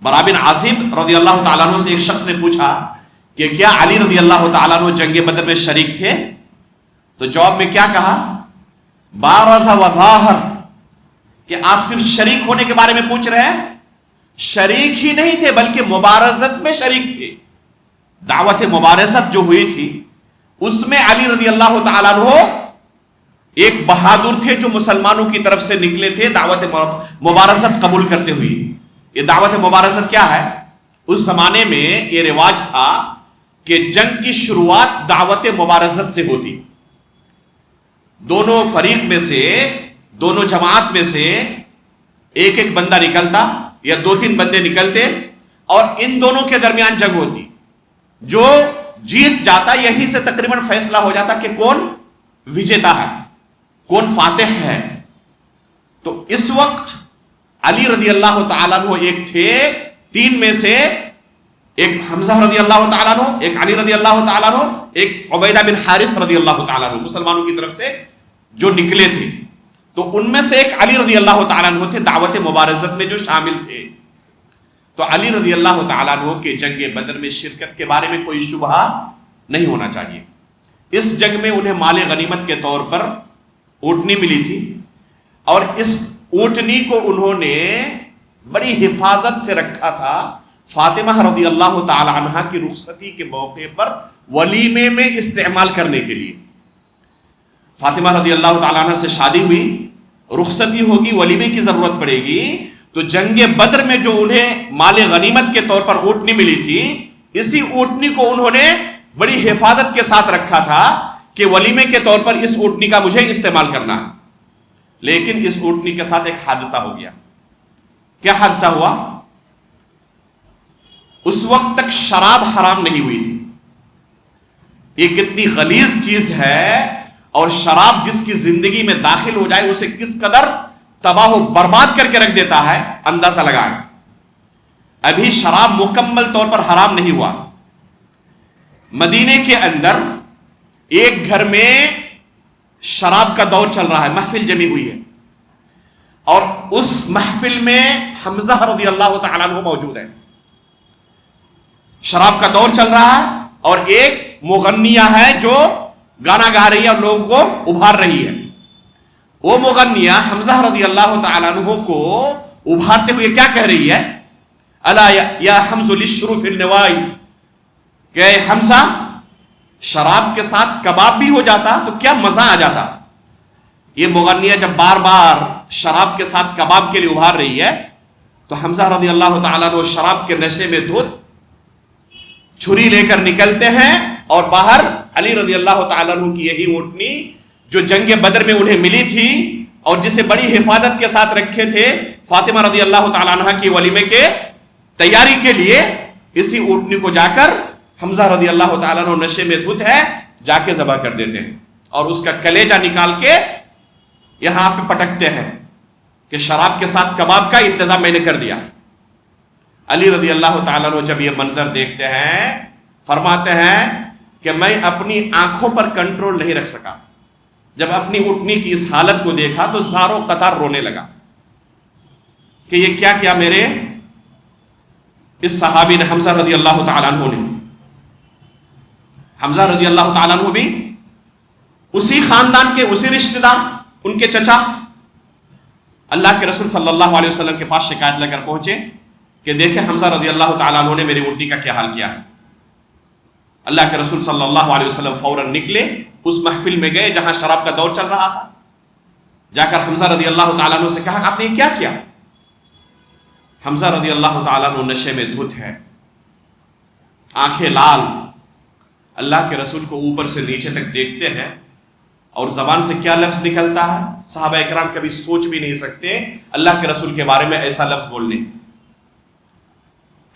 برا بن عازب رضی اللہ تعالیٰ عنہ سے ایک شخص نے پوچھا کہ کیا علی رضی اللہ تعالیٰ عنہ جنگ بدر میں شریک تھے؟ تو جواب میں کیا کہا؟ بارز و ظاہر، کہ آپ صرف شریک ہونے کے بارے میں پوچھ رہے ہیں. شریک ہی نہیں تھے بلکہ مبارزت میں شریک تھے. دعوت مبارزت جو ہوئی تھی اس میں علی رضی اللہ تعالیٰ عنہ ایک بہادر تھے جو مسلمانوں کی طرف سے نکلے تھے دعوت مبارزت قبول کرتے ہوئے. یہ دعوت مبارزت کیا ہے؟ اس زمانے میں یہ رواج تھا کہ جنگ کی شروعات دعوت مبارزت سے ہوتی. دونوں فریق میں سے، دونوں جماعت میں سے ایک ایک بندہ نکلتا یا 2-3 بندے نکلتے اور ان دونوں کے درمیان جنگ ہوتی. جو جیت جاتا یہی سے تقریباً فیصلہ ہو جاتا کہ کون وجیتا ہے، کون فاتح ہے. تو اس وقت علی رضی اللہ تعالیٰ عنہ ایک تھے 3 میں سے، ایک حمزہ رضی اللہ تعالیٰ عنہ، ایک علی رضی اللہ تعالیٰ عنہ، ایک عبیدہ بن حارث رضی اللہ تعالیٰ عنہ، مسلمانوں کی طرف سے جو نکلے تھے. تو ان میں سے ایک علی رضی اللہ تعالیٰ عنہ تھے دعوت مبارزت میں جو شامل تھے. تو علی رضی اللہ تعالیٰ عنہ کے جنگ بدر میں شرکت کے بارے میں کوئی شبہ نہیں ہونا چاہیے. اس جنگ میں انہیں مال غنیمت کے طور پر اونٹنی ملی تھی اور اس اونٹنی کو انہوں نے بڑی حفاظت سے رکھا تھا فاطمہ رضی اللہ تعالی عنہا کی رخصتی کے موقع پر ولیمے میں استعمال کرنے کے لیے. فاطمہ رضی اللہ تعالی عنہ سے شادی ہوئی، رخصتی ہوگی، ولیمے کی ضرورت پڑے گی. تو جنگ بدر میں جو انہیں مال غنیمت کے طور پر اونٹنی ملی تھی، اسی اونٹنی کو انہوں نے بڑی حفاظت کے ساتھ رکھا تھا کہ ولیمے کے طور پر اس اونٹنی کا مجھے استعمال کرنا ہے. لیکن اس اونٹنی کے ساتھ ایک حادثہ ہو گیا. کیا حادثہ ہوا؟ اس وقت تک شراب حرام نہیں ہوئی تھی. یہ کتنی غلیظ چیز ہے، اور شراب جس کی زندگی میں داخل ہو جائے اسے کس قدر تباہ و برباد کر کے رکھ دیتا ہے اندازہ لگائیں. ابھی شراب مکمل طور پر حرام نہیں ہوا. مدینے کے اندر ایک گھر میں شراب کا دور چل رہا ہے، محفل جمی ہوئی ہے، اور اس محفل میں حمزہ رضی اللہ تعالیٰ عنہ موجود ہے. شراب کا دور چل رہا ہے اور ایک مغنیہ ہے جو گانا گا رہی ہے اور لوگوں کو ابھار رہی ہے. وہ مغنیہ حمزہ رضی اللہ تعالیٰ عنہ کو ابھارتے ہوئے کیا کہہ رہی ہے؟ الا یا حمز للشروف النوائی، کہ حمزہ شراب کے ساتھ کباب بھی ہو جاتا تو کیا مزہ آ جاتا. یہ مغنیہ جب بار بار شراب کے ساتھ کباب کے لیے ابھار رہی ہے تو حمزہ رضی اللہ تعالیٰ عنہ شراب کے نشے میں دھت چھری لے کر نکلتے ہیں اور باہر علی رضی اللہ تعالیٰ عنہ کی یہی اونٹنی جو جنگ بدر میں انہیں ملی تھی اور جسے بڑی حفاظت کے ساتھ رکھے تھے فاطمہ رضی اللہ تعالیٰ عنہ کی ولیمے کے تیاری کے لیے، اسی اونٹنی کو جا کر حمزہ رضی اللہ تعالیٰ عنہ نشے میں دھت ہے جا کے ذبح کر دیتے ہیں اور اس کا کلیجہ نکال کے یہاں پہ پٹکتے ہیں کہ شراب کے ساتھ کباب کا انتظام میں نے کر دیا. علی رضی اللہ تعالیٰ عنہ جب یہ منظر دیکھتے ہیں فرماتے ہیں کہ میں اپنی آنکھوں پر کنٹرول نہیں رکھ سکا. جب اپنی اونٹنی کی اس حالت کو دیکھا تو زاروں قطار رونے لگا کہ یہ کیا کیا میرے اس صحابی نے، حمزہ رضی اللہ تعالیٰ عنہ نے. حمزہ رضی اللہ تعالیٰ عنہ بھی اسی خاندان کے، اسی رشتہ دار، ان کے چچا اللہ کے رسول صلی اللہ علیہ وسلم کے پاس شکایت لے کر پہنچے کہ دیکھیں حمزہ رضی اللہ تعالیٰ عنہ نے میری اونٹنی کا کیا حال کیا ہے. اللہ کے رسول صلی اللہ علیہ وسلم فوراً نکلے، اس محفل میں گئے جہاں شراب کا دور چل رہا تھا. جا کر حمزہ رضی اللہ تعالیٰ عنہ سے کہا آپ نے کیا کیا؟ حمزہ رضی اللہ تعالیٰ عنہ نشے میں دھت ہے، آنکھیں لال. اللہ کے رسول کو اوپر سے نیچے تک دیکھتے ہیں اور زبان سے کیا لفظ نکلتا ہے صحابہ اکرام کبھی سوچ بھی نہیں سکتے اللہ کے رسول کے بارے میں ایسا لفظ بولنے.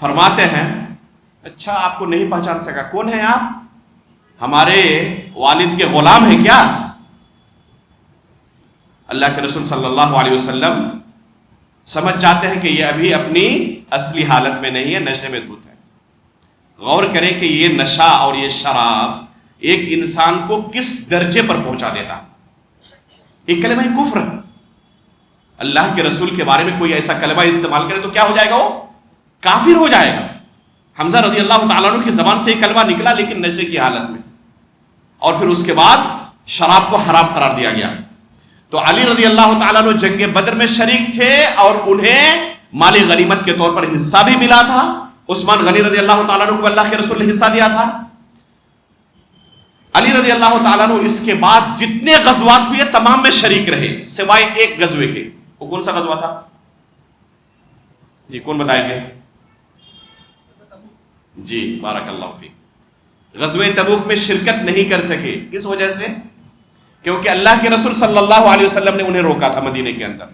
فرماتے ہیں اچھا آپ کو نہیں پہچان سکا، کون ہیں آپ؟ ہمارے والد کے غلام ہیں کیا؟ اللہ کے رسول صلی اللہ علیہ وسلم سمجھ جاتے ہیں کہ یہ ابھی اپنی اصلی حالت میں نہیں ہے، نشے میں دھت ہے. غور کریں کہ یہ نشہ اور یہ شراب ایک انسان کو کس درجے پر پہنچا دیتا ہے. ایک کلمہ کفر ہے. اللہ کے رسول کے بارے میں کوئی ایسا کلمہ استعمال کرے تو کیا ہو جائے گا؟ وہ کافر ہو جائے گا. حمزہ رضی اللہ تعالیٰ عنہ کی زبان سے یہ کلمہ نکلا لیکن نشے کی حالت میں, اور پھر اس کے بعد شراب کو حرام قرار دیا گیا. تو علی رضی اللہ تعالیٰ عنہ جنگ بدر میں شریک تھے اور انہیں مالی غنیمت کے طور پر حصہ بھی ملا تھا. عثمان غنی رضی اللہ تعالیٰ عنہ کو اللہ کے رسول نے حصہ دیا تھا. علی رضی اللہ تعالیٰ عنہ اس کے بعد جتنے غزوات ہوئے تمام میں شریک رہے سوائے ایک غزوے کے. وہ کون سا غزوہ تھا جی؟ کون بتائیں گے؟ جی بارک اللہ فیک. غزوہ تبوک میں شرکت نہیں کر سکے. کس وجہ سے؟ کیونکہ اللہ کے رسول صلی اللہ علیہ وسلم نے انہیں روکا تھا مدینے کے اندر,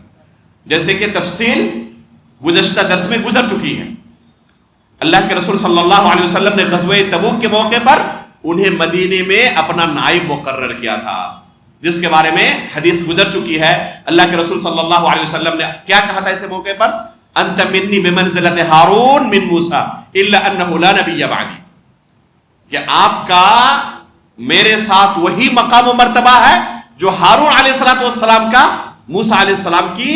جیسے کہ تفصیل گزشتہ درس میں گزر چکی ہے. اللہ کے رسول صلی اللہ علیہ وسلم نے غزوہ تبوک کے موقع پر انہیں مدینے میں اپنا نائب مقرر کیا تھا, جس کے بارے میں حدیث گزر چکی ہے. اللہ کے رسول صلی اللہ علیہ وسلم نے کیا کہا تھا ایسے موقع پر؟ انت منی بمنزلۃ ہارون من موسیٰ الا انہ لا نبی بعدی, کہ آپ کا میرے ساتھ وہی مقام و مرتبہ ہے جو ہارون علیہ السلام کا موسیٰ علیہ السلام کی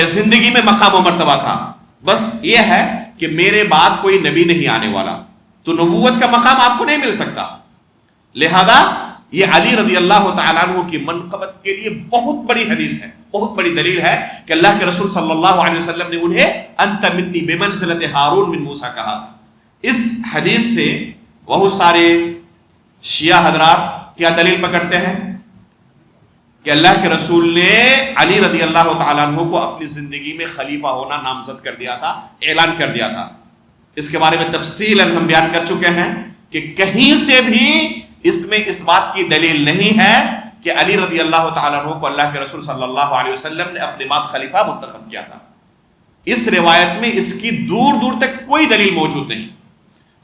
زندگی میں مقام و مرتبہ تھا. بس یہ ہے کہ میرے بعد کوئی نبی نہیں آنے والا, تو نبوت کا مقام آپ کو نہیں مل سکتا. لہذا یہ علی رضی اللہ تعالیٰ عنہ کی منقبت کے لیے بہت بڑی حدیث ہے, بہت بڑی دلیل ہے کہ اللہ کے رسول صلی اللہ علیہ وسلم نے انہیں انت منی بمنزلۃ ہارون من موسیٰ کہا تھا. اس حدیث سے بہت سارے شیعہ حضرات کیا دلیل پکڑتے ہیں کہ اللہ کے رسول نے علی رضی اللہ تعالیٰ عنہ کو اپنی زندگی میں خلیفہ ہونا نامزد کر دیا تھا, اعلان کر دیا تھا. اس کے بارے میں تفصیلاً ہم بیان کر چکے ہیں کہ کہیں سے بھی اس میں اس بات کی دلیل نہیں ہے کہ علی رضی اللہ تعالیٰ عنہ کو اللہ کے رسول صلی اللہ علیہ وسلم نے اپنے بعد خلیفہ منتخب کیا تھا. اس روایت میں اس کی دور دور تک کوئی دلیل موجود نہیں.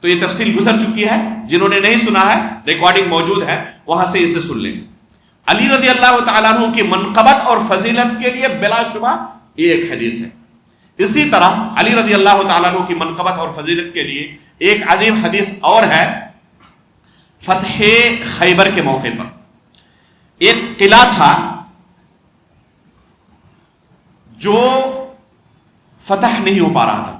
تو یہ تفصیل گزر چکی ہے, جنہوں نے نہیں سنا ہے ریکارڈنگ موجود ہے, وہاں سے اسے سن لیں. علی رضی اللہ تعالیٰ عنہ کی منقبت اور فضیلت کے لیے بلا شبہ یہ ایک حدیث ہے. اسی طرح علی رضی اللہ تعالیٰ عنہ کی منقبت اور فضیلت کے لیے ایک عظیم حدیث اور ہے. فتح خیبر کے موقع پر ایک قلعہ تھا جو فتح نہیں ہو پا رہا تھا.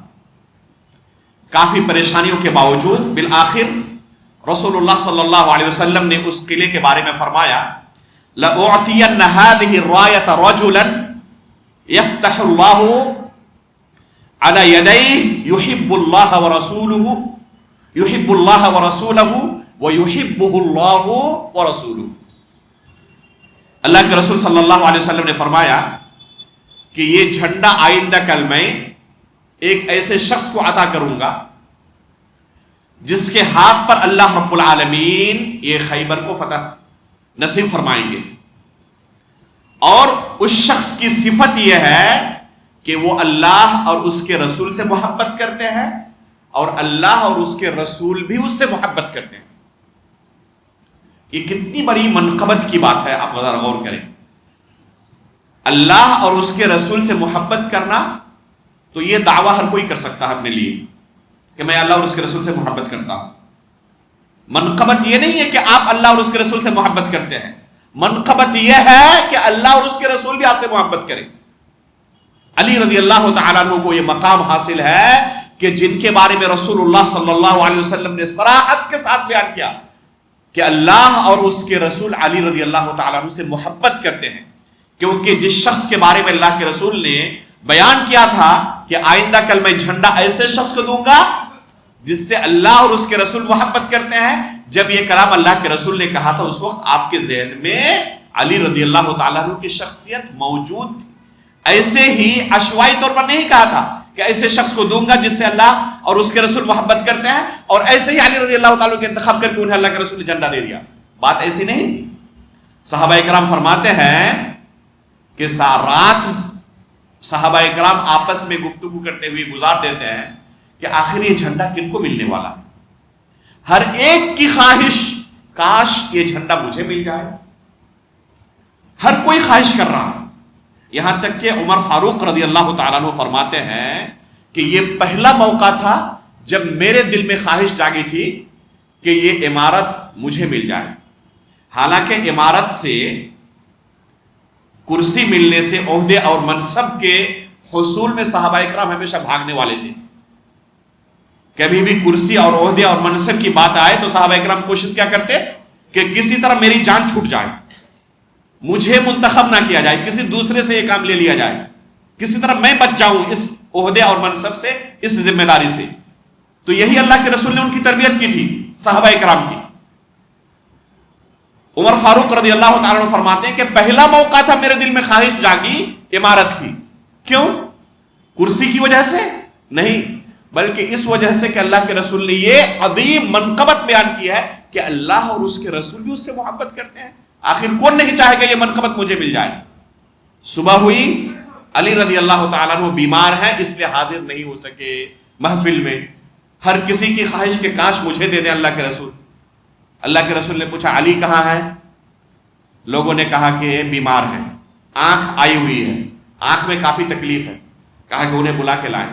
کافی پریشانیوں کے باوجود بالآخر رسول اللہ صلی اللہ علیہ وسلم نے اس قلعے کے بارے میں فرمایا لَأُعْتِيَنَّ هَذِهِ الرَّایَةَ رَجُلًا يَفْتَحُ اللَّهُ عَلَى يَدَيْهِ يُحِبُّ اللَّهَ وَرَسُولَهُ وَيُحِبُّهُ اللَّهُ وَرَسُولُهُ. اللہ کے رسول صلی اللہ علیہ وسلم نے فرمایا کہ یہ جھنڈا آئندہ کل میں ایک ایسے شخص کو عطا کروں گا جس کے ہاتھ پر اللہ رب العالمین یہ خیبر کو فتح نصیب فرمائیں گے, اور اس شخص کی صفت یہ ہے کہ وہ اللہ اور اس کے رسول سے محبت کرتے ہیں اور اللہ اور اس کے رسول بھی اس سے محبت کرتے ہیں. یہ کتنی بڑی منقبت کی بات ہے, آپ ذرا غور کریں. اللہ اور اس کے رسول سے محبت کرنا تو یہ دعویٰ ہر کوئی کر سکتا ہے اپنے لیے کہ میں اللہ اور اس کے رسول سے محبت کرتا ہوں. منقبت یہ نہیں ہے کہ آپ اللہ اور اس کے رسول سے محبت کرتے ہیں, منقبت یہ ہے کہ اللہ اور اس کے رسول بھی آپ سے محبت کریں. علی رضی اللہ تعالیٰ عنہ کو یہ مقام حاصل ہے کہ جن کے بارے میں رسول اللہ صلی اللہ علیہ وسلم نے صراحت کے ساتھ بیان کیا کہ اللہ اور اس کے رسول علی رضی اللہ تعالیٰ عنہ سے محبت کرتے ہیں, کیونکہ جس شخص کے بارے میں اللہ کے رسول نے بیان کیا تھا کہ آئندہ کل میں جھنڈا ایسے شخص کو دوں گا جس سے اللہ اور اس کے رسول محبت کرتے ہیں, جب یہ کلام اللہ کے رسول نے کہا تھا اس وقت آپ کے ذہن میں علی رضی اللہ تعالیٰ عنہ کی شخصیت موجود تھی. ایسے ہی عشوائی طور پر نہیں کہا تھا کہ ایسے شخص کو دوں گا جس سے اللہ اور اس کے رسول محبت کرتے ہیں, اور ایسے ہی علی رضی اللہ تعالیٰ کے انتخاب کر کے انہیں اللہ کے رسول نے جھنڈا دے دیا. بات ایسی نہیں تھی. صحابہ اکرام فرماتے ہیں کہ رات صحابہ اکرام آپس میں گفتگو کرتے ہوئے گزار دیتے ہیں کہ آخر یہ جھنڈا کن کو ملنے والا ہے. ہر ایک کی خواہش کاش یہ جھنڈا مجھے مل جائے. ہر کوئی خواہش کر رہا. یہاں تک کہ عمر فاروق رضی اللہ تعالیٰ عنہ فرماتے ہیں کہ یہ پہلا موقع تھا جب میرے دل میں خواہش جاگی تھی کہ یہ عمارت مجھے مل جائے. حالانکہ عمارت سے، کرسی ملنے سے، عہدے اور منصب کے حصول میں صحابہ اکرام ہمیشہ بھاگنے والے تھے. کبھی بھی کرسی اور عہدے اور منصب کی بات آئے تو صحابہ اکرام کوشش کیا کرتے کہ کسی طرح میری جان چھوٹ جائے، مجھے منتخب نہ کیا جائے، کسی دوسرے سے یہ کام لے لیا جائے، کسی طرح میں بچ جاؤں اس عہدے اور منصب سے، اس ذمہ داری سے. تو یہی اللہ کے رسول نے ان کی تربیت کی تھی صحابہ اکرام کی. عمر فاروق رضی اللہ تعالیٰ عنہ فرماتے ہیں کہ پہلا موقع تھا میرے دل میں خواہش جاگی عمارت کی. کیوں؟ کرسی کی وجہ سے نہیں، بلکہ اس وجہ سے کہ اللہ کے رسول نے یہ عظیم منقبت بیان کی ہے کہ اللہ اور اس کے رسول بھی اس سے محبت کرتے ہیں. آخر کون نہیں چاہے گا یہ منقبت مجھے مل جائے. صبح ہوئی، علی رضی اللہ تعالیٰ عنہ بیمار ہیں اس لیے حاضر نہیں ہو سکے محفل میں. ہر کسی کی خواہش کہ کاش مجھے دے دیں اللہ کے رسول. اللہ کے رسول نے پوچھا علی کہاں ہے؟ لوگوں نے کہا کہ بیمار ہے، آنکھ آئی ہوئی ہے، آنکھ میں کافی تکلیف ہے. کہا کہ انہیں بلا کے لائیں.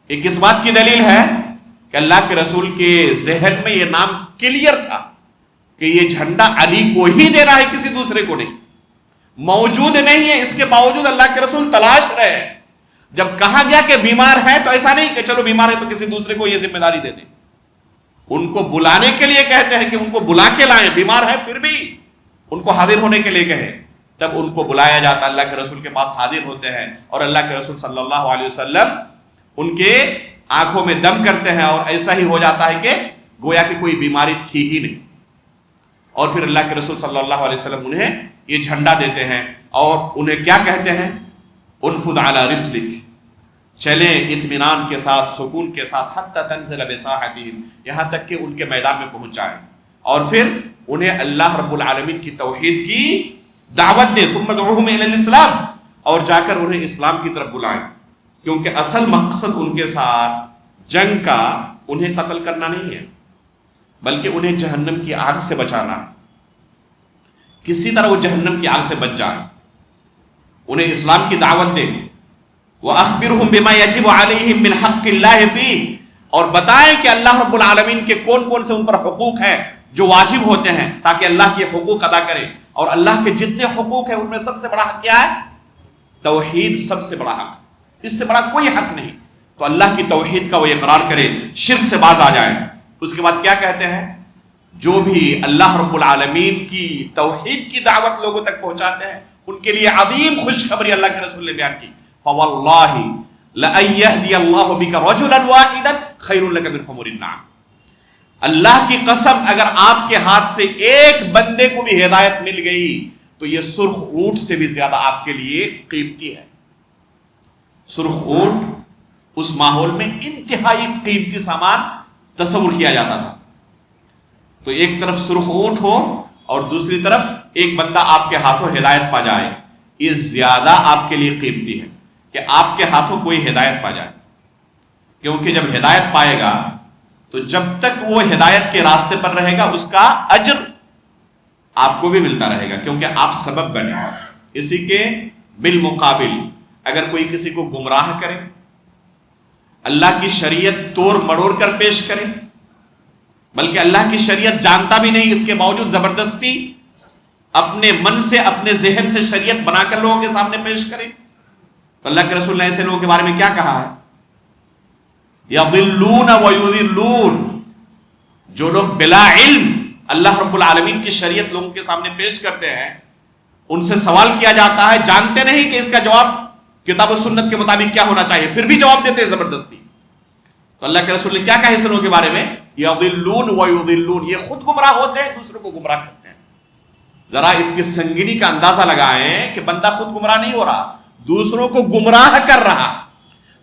یہ کس بات کی دلیل ہے کہ اللہ کے رسول کے ذہن میں یہ نام کلیئر تھا کہ یہ جھنڈا علی کو ہی دینا ہے، کسی دوسرے کو نہیں. موجود نہیں ہے، اس کے باوجود اللہ کے رسول تلاش رہے ہیں. جب کہا گیا کہ بیمار ہے تو ایسا نہیں کہ چلو بیمار ہے تو کسی دوسرے کو یہ ذمہ داری دے دیں. ان کو بلانے کے لیے کہتے ہیں کہ ان کو بلا کے لائیں. بیمار ہے پھر بھی ان کو حاضر ہونے کے لیے کہیں. تب ان کو بلایا جاتا، اللہ کے رسول کے پاس حاضر ہوتے ہیں اور اللہ کے رسول صلی اللہ علیہ وسلم ان کے آنکھوں میں دم کرتے ہیں اور ایسا ہی ہو جاتا ہے کہ گویا کہ کوئی بیماری تھی ہی نہیں. اور پھر اللہ کے رسول صلی اللہ علیہ وسلم انہیں یہ جھنڈا دیتے ہیں اور انہیں کیا کہتے ہیں؟ انفذ علی رسلک، چلیں اطمینان کے ساتھ، سکون کے ساتھ، حتی تنزل بساحتہم، یہاں تک کہ ان کے میدان میں پہنچ جائیں. اور پھر انہیں اللہ رب العالمین کی توحید کی دعوت دیں. ثم ادعوہم الی الاسلام، اور جا کر انہیں اسلام کی طرف بلائیں. کیونکہ اصل مقصد ان کے ساتھ جنگ کا انہیں قتل کرنا نہیں ہے، بلکہ انہیں جہنم کی آگ سے بچانا ہے. کسی طرح وہ جہنم کی آگ سے بچ جائیں. انہیں اسلام کی دعوت دیں. وَأَخْبِرْهُمْ بِمَا يَجِبُ عَلَيْهِمْ مِنْ حَقِّ اللَّهِ فِيهِ، اور بتائیں کہ اللہ رب العالمین کے کون کون سے ان پر حقوق ہیں جو واجب ہوتے ہیں تاکہ اللہ کے حقوق ادا کریں. اور اللہ کے جتنے حقوق ہیں ان میں سب سے بڑا حق کیا ہے؟ توحید سب سے بڑا حق، اس سے بڑا کوئی حق نہیں. تو اللہ کی توحید کا وہ اقرار کرے، شرک سے باز آ جائیں. اس کے بعد کیا کہتے ہیں؟ جو بھی اللہ رب العالمین کی توحید کی دعوت لوگوں تک پہنچاتے ہیں ان کے لیے عظیم خوشخبری اللہ کے رسول نے بیان کی. فَوَاللَّهِ لَأَن يَهْدِيَ اللَّهُ بِكَ رَجُلًا وَاحِدًا خَيْرٌ لَكَ مِنْ حُمُرِ النَّعَمِ، اللہ کی قسم اگر آپ کے ہاتھ سے ایک بندے کو بھی ہدایت مل گئی تو یہ سرخ اونٹ سے بھی زیادہ آپ کے لیے قیمتی ہے. سرخ اونٹ اس ماحول میں انتہائی قیمتی سامان تصور کیا جاتا تھا. تو ایک طرف سرخ اونٹ ہو اور دوسری طرف ایک بندہ آپ کے ہاتھوں ہدایت پا جائے، یہ زیادہ آپ کے لیے قیمتی ہے کہ آپ کے ہاتھوں کوئی ہدایت پا جائے. کیونکہ جب ہدایت پائے گا تو جب تک وہ ہدایت کے راستے پر رہے گا اس کا اجر آپ کو بھی ملتا رہے گا کیونکہ آپ سبب بنے. اسی کے بالمقابل اگر کوئی کسی کو گمراہ کرے، اللہ کی شریعت توڑ مڑوڑ کر پیش کرے، بلکہ اللہ کی شریعت جانتا بھی نہیں اس کے باوجود زبردستی اپنے من سے اپنے ذہن سے شریعت بنا کر لوگوں کے سامنے پیش کرے، تو اللہ کے رسول نے ایسے لوگوں کے بارے میں کیا کہا ہے؟ یضلون ویضلون، جو لوگ بلا علم اللہ رب العالمین کی شریعت لوگوں کے سامنے پیش کرتے ہیں، ان سے سوال کیا جاتا ہے، جانتے نہیں کہ اس کا جواب کتاب و سنت کے مطابق کیا ہونا چاہیے، پھر بھی جواب دیتے ہیں زبردستی. تو اللہ کے رسول نے کیا کہا اس لوگوں کے بارے میں؟ یضلون ویضلون، یہ خود گمراہ ہوتے ہیں، دوسروں کو گمراہ کرتے ہیں. ذرا اس کی سنگینی کا اندازہ لگائیں کہ بندہ خود گمراہ نہیں ہو رہا، دوسروں کو گمراہ کر رہا.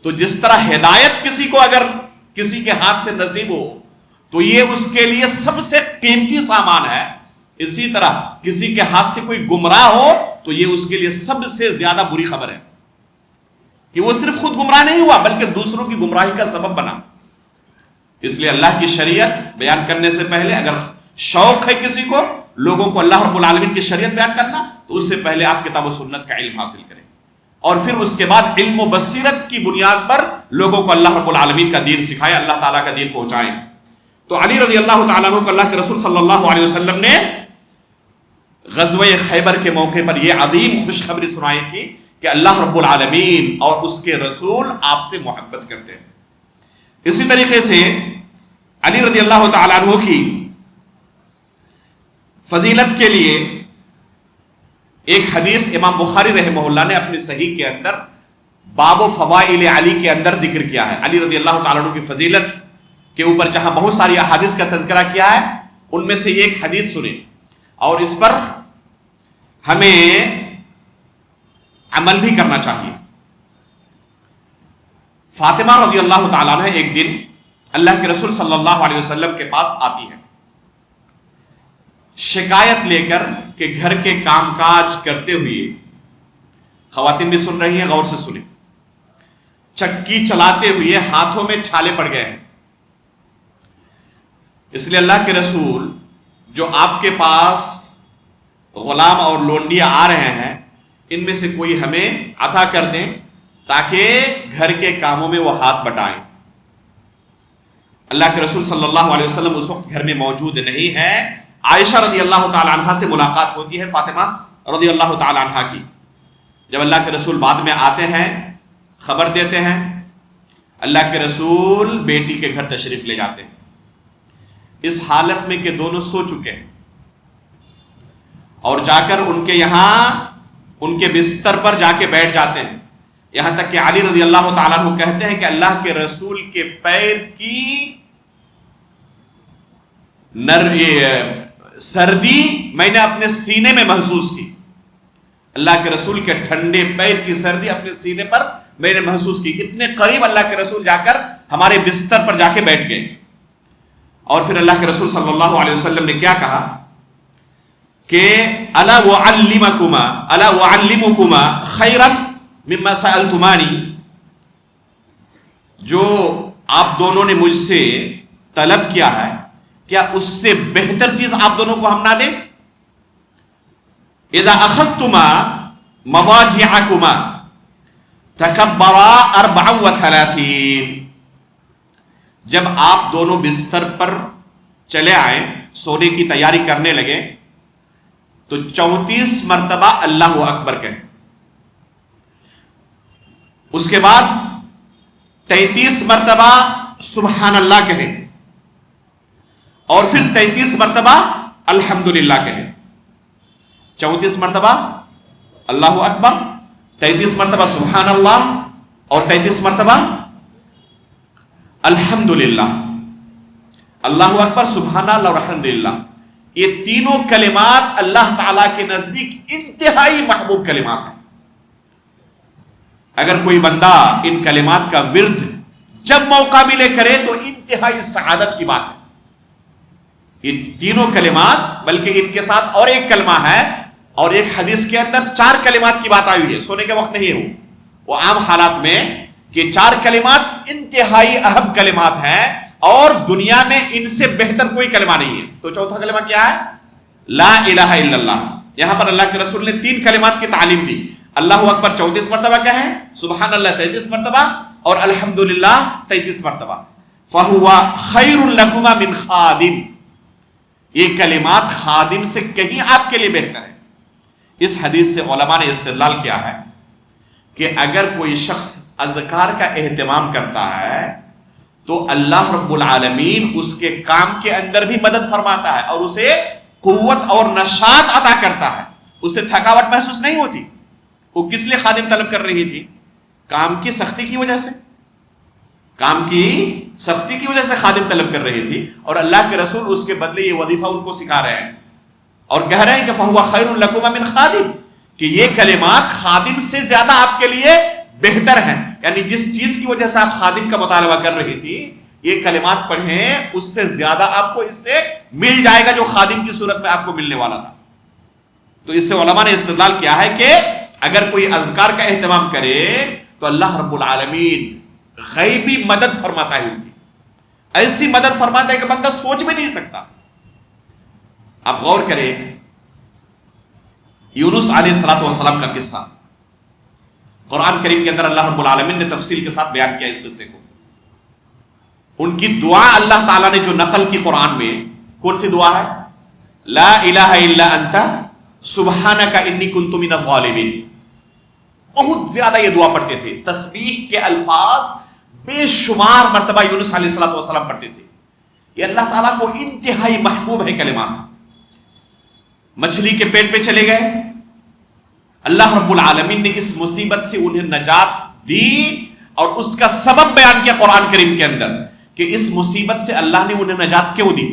تو جس طرح ہدایت کسی کو اگر کسی کے ہاتھ سے نصیب ہو تو یہ اس کے لیے سب سے قیمتی سامان ہے، اسی طرح کسی کے ہاتھ سے کوئی گمراہ ہو تو یہ اس کے لیے سب سے زیادہ بری خبر ہے کہ وہ صرف خود گمراہ نہیں ہوا بلکہ دوسروں کی گمراہی کا سبب بنا. اس لیے اللہ کی شریعت بیان کرنے سے پہلے اگر شوق ہے کسی کو لوگوں کو اللہ رب العالمین کی شریعت بیان کرنا تو اس سے پہلے آپ کتاب و سنت کا علم حاصل کریں اور پھر اس کے بعد علم و بصیرت کی بنیاد پر لوگوں کو اللہ رب العالمین کا دین سکھائے، اللہ تعالیٰ کا دین پہنچائیں۔ تو علی رضی اللہ تعالیٰ عنہ کو اللہ کے رسول صلی اللہ علیہ وسلم نے غزوہ خیبر کے موقع پر یہ عظیم خوشخبری سنائی تھی کہ اللہ رب العالمین اور اس کے رسول آپ سے محبت کرتے ہیں۔ اسی طریقے سے علی رضی اللہ تعالیٰ عنہ کی فضیلت کے لیے ایک حدیث امام بخاری رحمہ اللہ نے اپنی صحیح کے اندر باب و فضائل علی کے اندر ذکر کیا ہے۔ علی رضی اللہ تعالیٰ عنہ کی فضیلت کے اوپر جہاں بہت ساری احادیث کا تذکرہ کیا ہے، ان میں سے ایک حدیث سنیں اور اس پر ہمیں عمل بھی کرنا چاہیے۔ فاطمہ رضی اللہ تعالیٰ عنہ ایک دن اللہ کے رسول صلی اللہ علیہ وسلم کے پاس آتی ہے شکایت لے کر کہ گھر کے کام کاج کرتے ہوئے، خواتین بھی سن رہی ہیں، غور سے سنیں، چکی چلاتے ہوئے ہاتھوں میں چھالے پڑ گئے ہیں، اس لیے اللہ کے رسول جو آپ کے پاس غلام اور لونڈیاں آ رہے ہیں ان میں سے کوئی ہمیں عطا کر دیں تاکہ گھر کے کاموں میں وہ ہاتھ بٹائیں۔ اللہ کے رسول صلی اللہ علیہ وسلم اس وقت گھر میں موجود نہیں ہے۔ عائشہ رضی اللہ تعالی عنہا سے ملاقات ہوتی ہے فاطمہ رضی اللہ تعالی عنہا کی۔ جب اللہ کے رسول بعد میں آتے ہیں، خبر دیتے ہیں، اللہ کے رسول بیٹی کے گھر تشریف لے جاتے ہیں اس حالت میں کہ دونوں سو چکے ہیں، اور جا کر ان کے یہاں ان کے بستر پر جا کے بیٹھ جاتے ہیں، یہاں تک کہ علی رضی اللہ تعالیٰ عنہ کہتے ہیں کہ اللہ کے رسول کے پیر کی سردی میں نے اپنے سینے میں محسوس کی، اللہ کے رسول کے ٹھنڈے پیر کی سردی اپنے سینے پر میں نے محسوس کی۔ اتنے قریب اللہ کے رسول جا کر ہمارے بستر پر جا کے بیٹھ گئے، اور پھر اللہ کے رسول صلی اللہ علیہ وسلم نے کیا کہا کہ الا اعلمکما خیرا مما سألتمانی، جو آپ دونوں نے مجھ سے طلب کیا ہے کیا اس سے بہتر چیز آپ دونوں کو ہم نہ دیں؟ اذا اخذتما مضاجعکما تکبرا 34، جب آپ دونوں بستر پر چلے آئیں، سونے کی تیاری کرنے لگے، تو 34 مرتبہ اللہ اکبر کہیں، اس کے بعد 33 مرتبہ سبحان اللہ کہیں، اور پھر 33 مرتبہ الحمدللہ کہیں۔ 34 مرتبہ اللہ اکبر، 33 مرتبہ سبحان اللہ، اور 33 مرتبہ الحمدللہ۔ اللہ اکبر، سبحان اللہ اور الحمدللہ، یہ تینوں کلمات اللہ تعالیٰ کے نزدیک انتہائی محبوب کلمات ہیں۔ اگر کوئی بندہ ان کلمات کا ورد جب موقع ملے کرے تو انتہائی سعادت کی بات ہے۔ یہ تینوں کلمات، بلکہ ان کے ساتھ اور ایک کلمہ ہے، اور ایک حدیث کے اندر 4 کلمات کی بات آئی ہوئی ہے، سونے کے وقت نہیں ہے وہ عام حالات میں، کہ 4 کلمات انتہائی اہم کلمات ہیں اور دنیا میں ان سے بہتر کوئی کلمہ نہیں ہے۔ تو چوتھا کلمہ کیا ہے؟ لا الہ الا اللہ۔ یہاں پر اللہ کے رسول نے 3 کلمات کی تعلیم دی، اللہ اکبر 34 مرتبہ کہیں، سبحان اللہ 33 مرتبہ، اور الحمدللہ 33 مرتبہ۔ فَهُوَ خَيْرٌ لَكُمَا مِنْ خَادِمٍ، یہ کلمات خادم سے کہیں آپ کے لیے بہتر ہے۔ اس حدیث سے علماء نے استدلال کیا ہے کہ اگر کوئی شخص اذکار کا اہتمام کرتا ہے تو اللہ رب العالمین اس کے کام کے اندر بھی مدد فرماتا ہے اور اسے قوت اور نشاط عطا کرتا ہے، اسے تھکاوٹ محسوس نہیں ہوتی۔ وہ کس لیے خادم طلب کر رہی تھی؟ کام کی سختی کی وجہ سے، کام کی سختی کی وجہ سے خادم طلب کر رہی تھی، اور اللہ کے رسول اس کے بدلے یہ وظیفہ ان کو سکھا رہے ہیں اور کہہ رہے ہیں کہ فَهُوَ خَيْرٌ لَكُمَا مِنْ خَادِمٍ، کہ یہ کلمات خادم سے زیادہ آپ کے لیے بہتر ہیں۔ یعنی جس چیز کی وجہ سے آپ خادم کا مطالبہ کر رہی تھی، یہ کلمات پڑھیں، اس سے زیادہ آپ کو اس سے مل جائے گا جو خادم کی صورت میں آپ کو ملنے والا تھا۔ تو اس سے علماء نے استدلال کیا ہے کہ اگر کوئی اذکار کا اہتمام کرے تو اللہ رب العالمین غیبی مدد فرماتا ہے، ان کی ایسی مدد فرماتا ہے کہ بندہ سوچ بھی نہیں سکتا۔ آپ غور کریں یونس علیہ السلام کا قصہ، قرآن کریم کے اندر اللہ رب العالمین نے تفصیل کے ساتھ بیان کیا اس قصے کو. ان کی دعا اللہ تعالیٰ نے جو نقل کی قرآن میں، کون سی دعا ہے؟ لا الہ الا انت سبحانک انی کنت من الظالمین. بہت زیادہ یہ دعا پڑھتے تھے. تسبیح کے الفاظ بے شمار مرتبہ یونس علیہ السلام پڑھتے تھے. یہ اللہ تعالیٰ کو انتہائی محبوب ہے کلمات. مچھلی کے پیٹ پہ چلے گئے، اللہ رب العالمین نے اس مصیبت سے انہیں نجات دی، اور اس کا سبب بیان کیا قرآن کریم کے اندر کہ اس مصیبت سے اللہ نے انہیں نجات کیوں دی.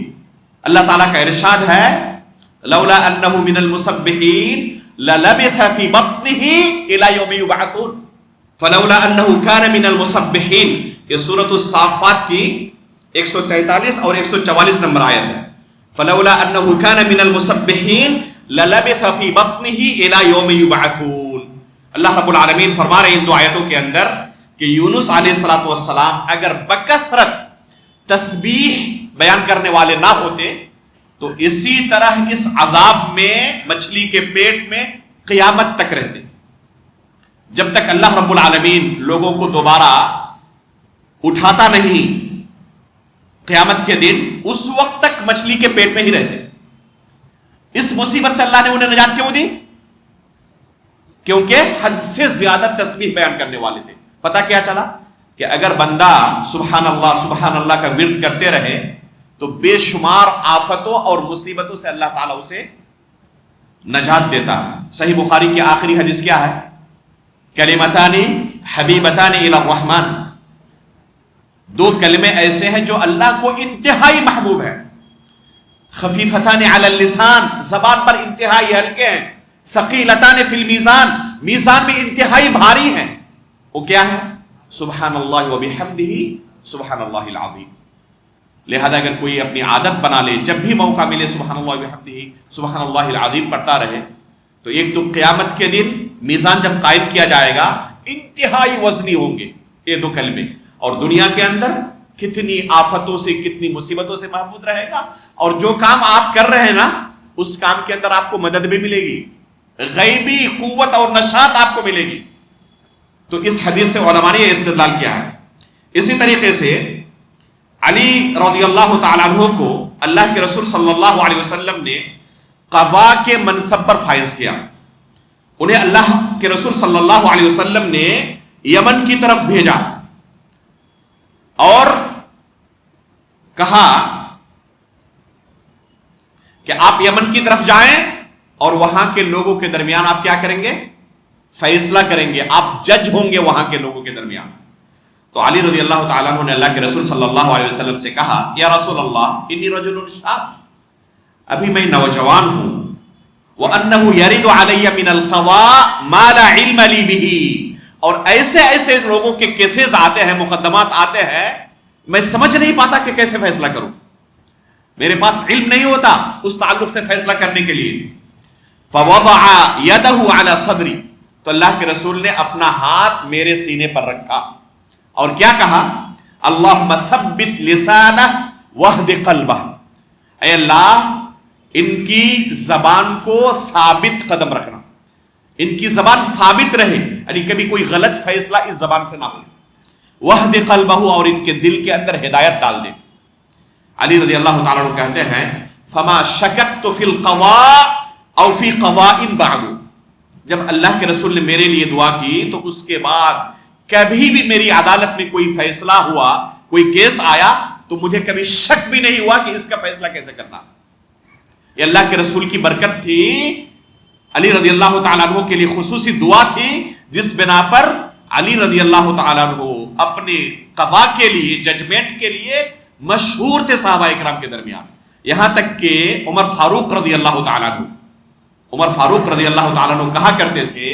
اللہ تعالیٰ کا ارشاد ہے لولا انہ من المسبحین للبث فی بطنہ الی یوم یبعثون فلولا انہ کان من المسبحین. یہ سورۃ الصافات کی 143 اور 144 نمبر آیت ہے. فلولا انہ کان من المسبحین للبث فی بطنہ الی یوم یبعثون. اللہ رب العالمین فرما رہے ہیں ان دو آیتوں کے اندر کہ یونس علیہ السلام اگر بکثرت تسبیح بیان کرنے والے نہ ہوتے تو اسی طرح اس عذاب میں مچھلی کے پیٹ میں قیامت تک رہتے. جب تک اللہ رب العالمین لوگوں کو دوبارہ اٹھاتا نہیں قیامت کے دن، اس وقت تک مچھلی کے پیٹ میں ہی رہتے. اس مصیبت سے اللہ نے انہیں نجات کیوں دی؟ کیونکہ حد سے زیادہ تسبیح بیان کرنے والے تھے. پتہ کیا چلا کہ اگر بندہ سبحان اللہ کا ورد کرتے رہے تو بے شمار آفتوں اور مصیبتوں سے اللہ تعالیٰ اسے نجات دیتا ہے. صحیح بخاری کی آخری حدیث کیا ہے؟ کلمتان حبیبتان الی الرحمن. دو کلمے ایسے ہیں جو اللہ کو انتہائی محبوب ہیں. خفیفتان علی اللسان، زبان پر انتہائی ہلکے ہیں. ثقیلتان فی المیزان، میزان میں انتہائی بھاری ہیں. وہ کیا ہے؟ سبحان اللہ و بحمدہ سبحان اللہ العظیم. لہذا اگر کوئی اپنی عادت بنا لے جب بھی موقع ملے سبحان اللہ و بحمدہ سبحان اللہ العظیم پڑھتا رہے تو ایک تو قیامت کے دن میزان جب قائم کیا جائے گا انتہائی وزنی ہوں گے یہ دو کلمے، اور دنیا کے اندر کتنی آفتوں سے کتنی مصیبتوں سے محفوظ رہے گا. اور جو کام آپ کر رہے ہیں نا اس کام کے اندر آپ کو مدد بھی ملے گی، غیبی قوت اور نشاط آپ کو ملے گی. تو اس حدیث سے علماء نے استدلال کیا ہے. اسی طریقے سے علی رضی اللہ تعالیٰ عنہ کو اللہ کے رسول صلی اللہ علیہ وسلم نے قضا کے منصب پر فائز کیا. انہیں اللہ کے رسول صلی اللہ علیہ وسلم نے یمن کی طرف بھیجا اور کہا کہ آپ یمن کی طرف جائیں اور وہاں کے لوگوں کے درمیان آپ کیا کریں گے؟ فیصلہ کریں گے، آپ جج ہوں گے وہاں کے لوگوں کے درمیان. تو علی رضی اللہ تعالیٰ عنہ نے اللہ کے رسول صلی اللہ علیہ وسلم سے کہا یا رسول اللہ انی رجل شاب، ابھی میں نوجوان ہوں، وَأَنَّهُ يَرِدُ عَلَيَّ مِنَ الْقَضَاءِ مَا لَا عِلْمَ لِي بِهِ. اور ایسے لوگوں کے کیسز آتے ہیں، مقدمات آتے ہیں، میں سمجھ نہیں پاتا کہ کیسے فیصلہ کروں، میرے پاس علم نہیں ہوتا اس تعلق سے فیصلہ کرنے کے لیے. فَوَضَعَ يَدَهُ عَلَى صَدْرِي. تو اللہ کے رسول نے اپنا ہاتھ میرے سینے پر رکھا اور کیا کہا؟ اللہم ثبت لسانہ وہد قلبہ. اے اللہ ان کی زبان کو ثابت قدم رکھنا، ان کی زبان ثابت رہے، یعنی کبھی کوئی غلط فیصلہ اس زبان سے نہ ہو. وہد قلبہ، اور ان کے دل کے اندر ہدایت ڈال دے. علی رضی اللہ تعالیٰ عنہ کہتے ہیں فما شککت فی القضاء او فی قضاء بعد. جب اللہ کے رسول نے میرے لیے دعا کی تو اس کے بعد کبھی بھی میری عدالت میں کوئی فیصلہ ہوا، کوئی کیس آیا تو مجھے کبھی شک بھی نہیں ہوا کہ اس کا فیصلہ کیسے کرنا. یہ اللہ کے رسول کی برکت تھی. علی رضی اللہ تعالیٰ عنہ کے لیے خصوصی دعا تھی جس بنا پر علی رضی اللہ تعالیٰ عنہ اپنے قضاء کے لیے، ججمنٹ کے لیے مشہور تھے صحابہ اکرام کے درمیان. یہاں تک کہ عمر فاروق رضی اللہ تعالیٰ عنہ کہا کرتے تھے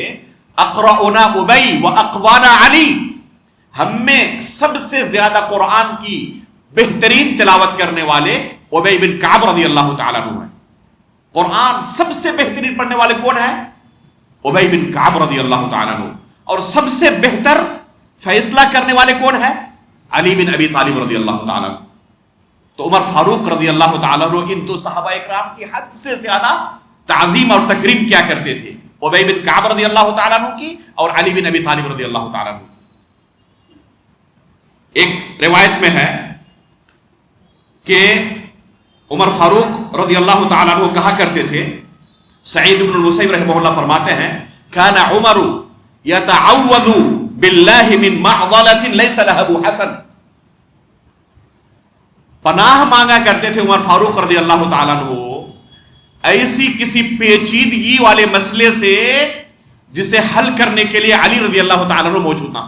اقرأنا ابی و اقوانا علی. ہم میں سب سے زیادہ قرآن کی بہترین تلاوت کرنے والے ابی بن کعب رضی اللہ تعالیٰ عنہ ہیں. قرآن سب سے بہترین پڑھنے والے کون ہیں؟ ابی بن کعب رضی اللہ تعالیٰ عنہ. اور سب سے بہتر فیصلہ کرنے والے کون ہیں؟ علی بن ابی طالب رضی اللہ تعالیٰ عنہ. تو عمر فاروق رضی اللہ تعالیٰ عنہ ان دو صحابہ اکرام کی حد سے زیادہ تعظیم اور تکریم کیا کرتے تھے. ابی بن کعب رضی اللہ تعالیٰ عنہ کی اور علی بن ابی طالب رضی اللہ تعالیٰ عنہ کی. ایک روایت میں ہے کہ عمر فاروق رضی اللہ تعالیٰ عنہ کہا کرتے تھے، سعید بن المسیب رحمہ اللہ فرماتے ہیں کان عمر یتعوذ باللہ من معضلۃ لیس لها ابو حسن، پناہ مانگا کرتے تھے عمر فاروق رضی اللہ تعالیٰ عنہ ایسی کسی پیچیدگی والے مسئلے سے جسے حل کرنے کے لیے علی رضی اللہ تعالیٰ عنہ موجود نہ،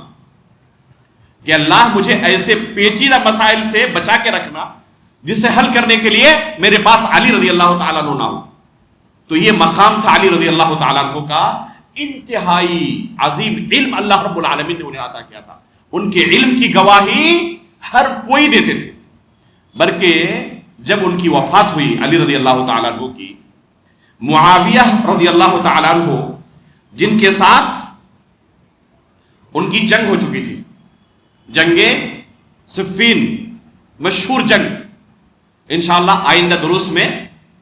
کہ اللہ مجھے ایسے پیچیدہ مسائل سے بچا کے رکھنا جسے حل کرنے کے لیے میرے پاس علی رضی اللہ تعالیٰ عنہ نہ ہو. تو یہ مقام تھا علی رضی اللہ تعالیٰ عنہ کا، انتہائی عظیم علم اللہ رب العالمین نے انہیں عطا کیا تھا. ان کے علم کی گواہی ہر کوئی دیتے تھے. بلکہ جب ان کی وفات ہوئی علی رضی اللہ تعالیٰ عنہ کی، معاویہ رضی اللہ تعالیٰ عنہ جن کے ساتھ ان کی جنگ ہو چکی تھی، جنگ صفین، مشہور جنگ، انشاءاللہ آئندہ دروس میں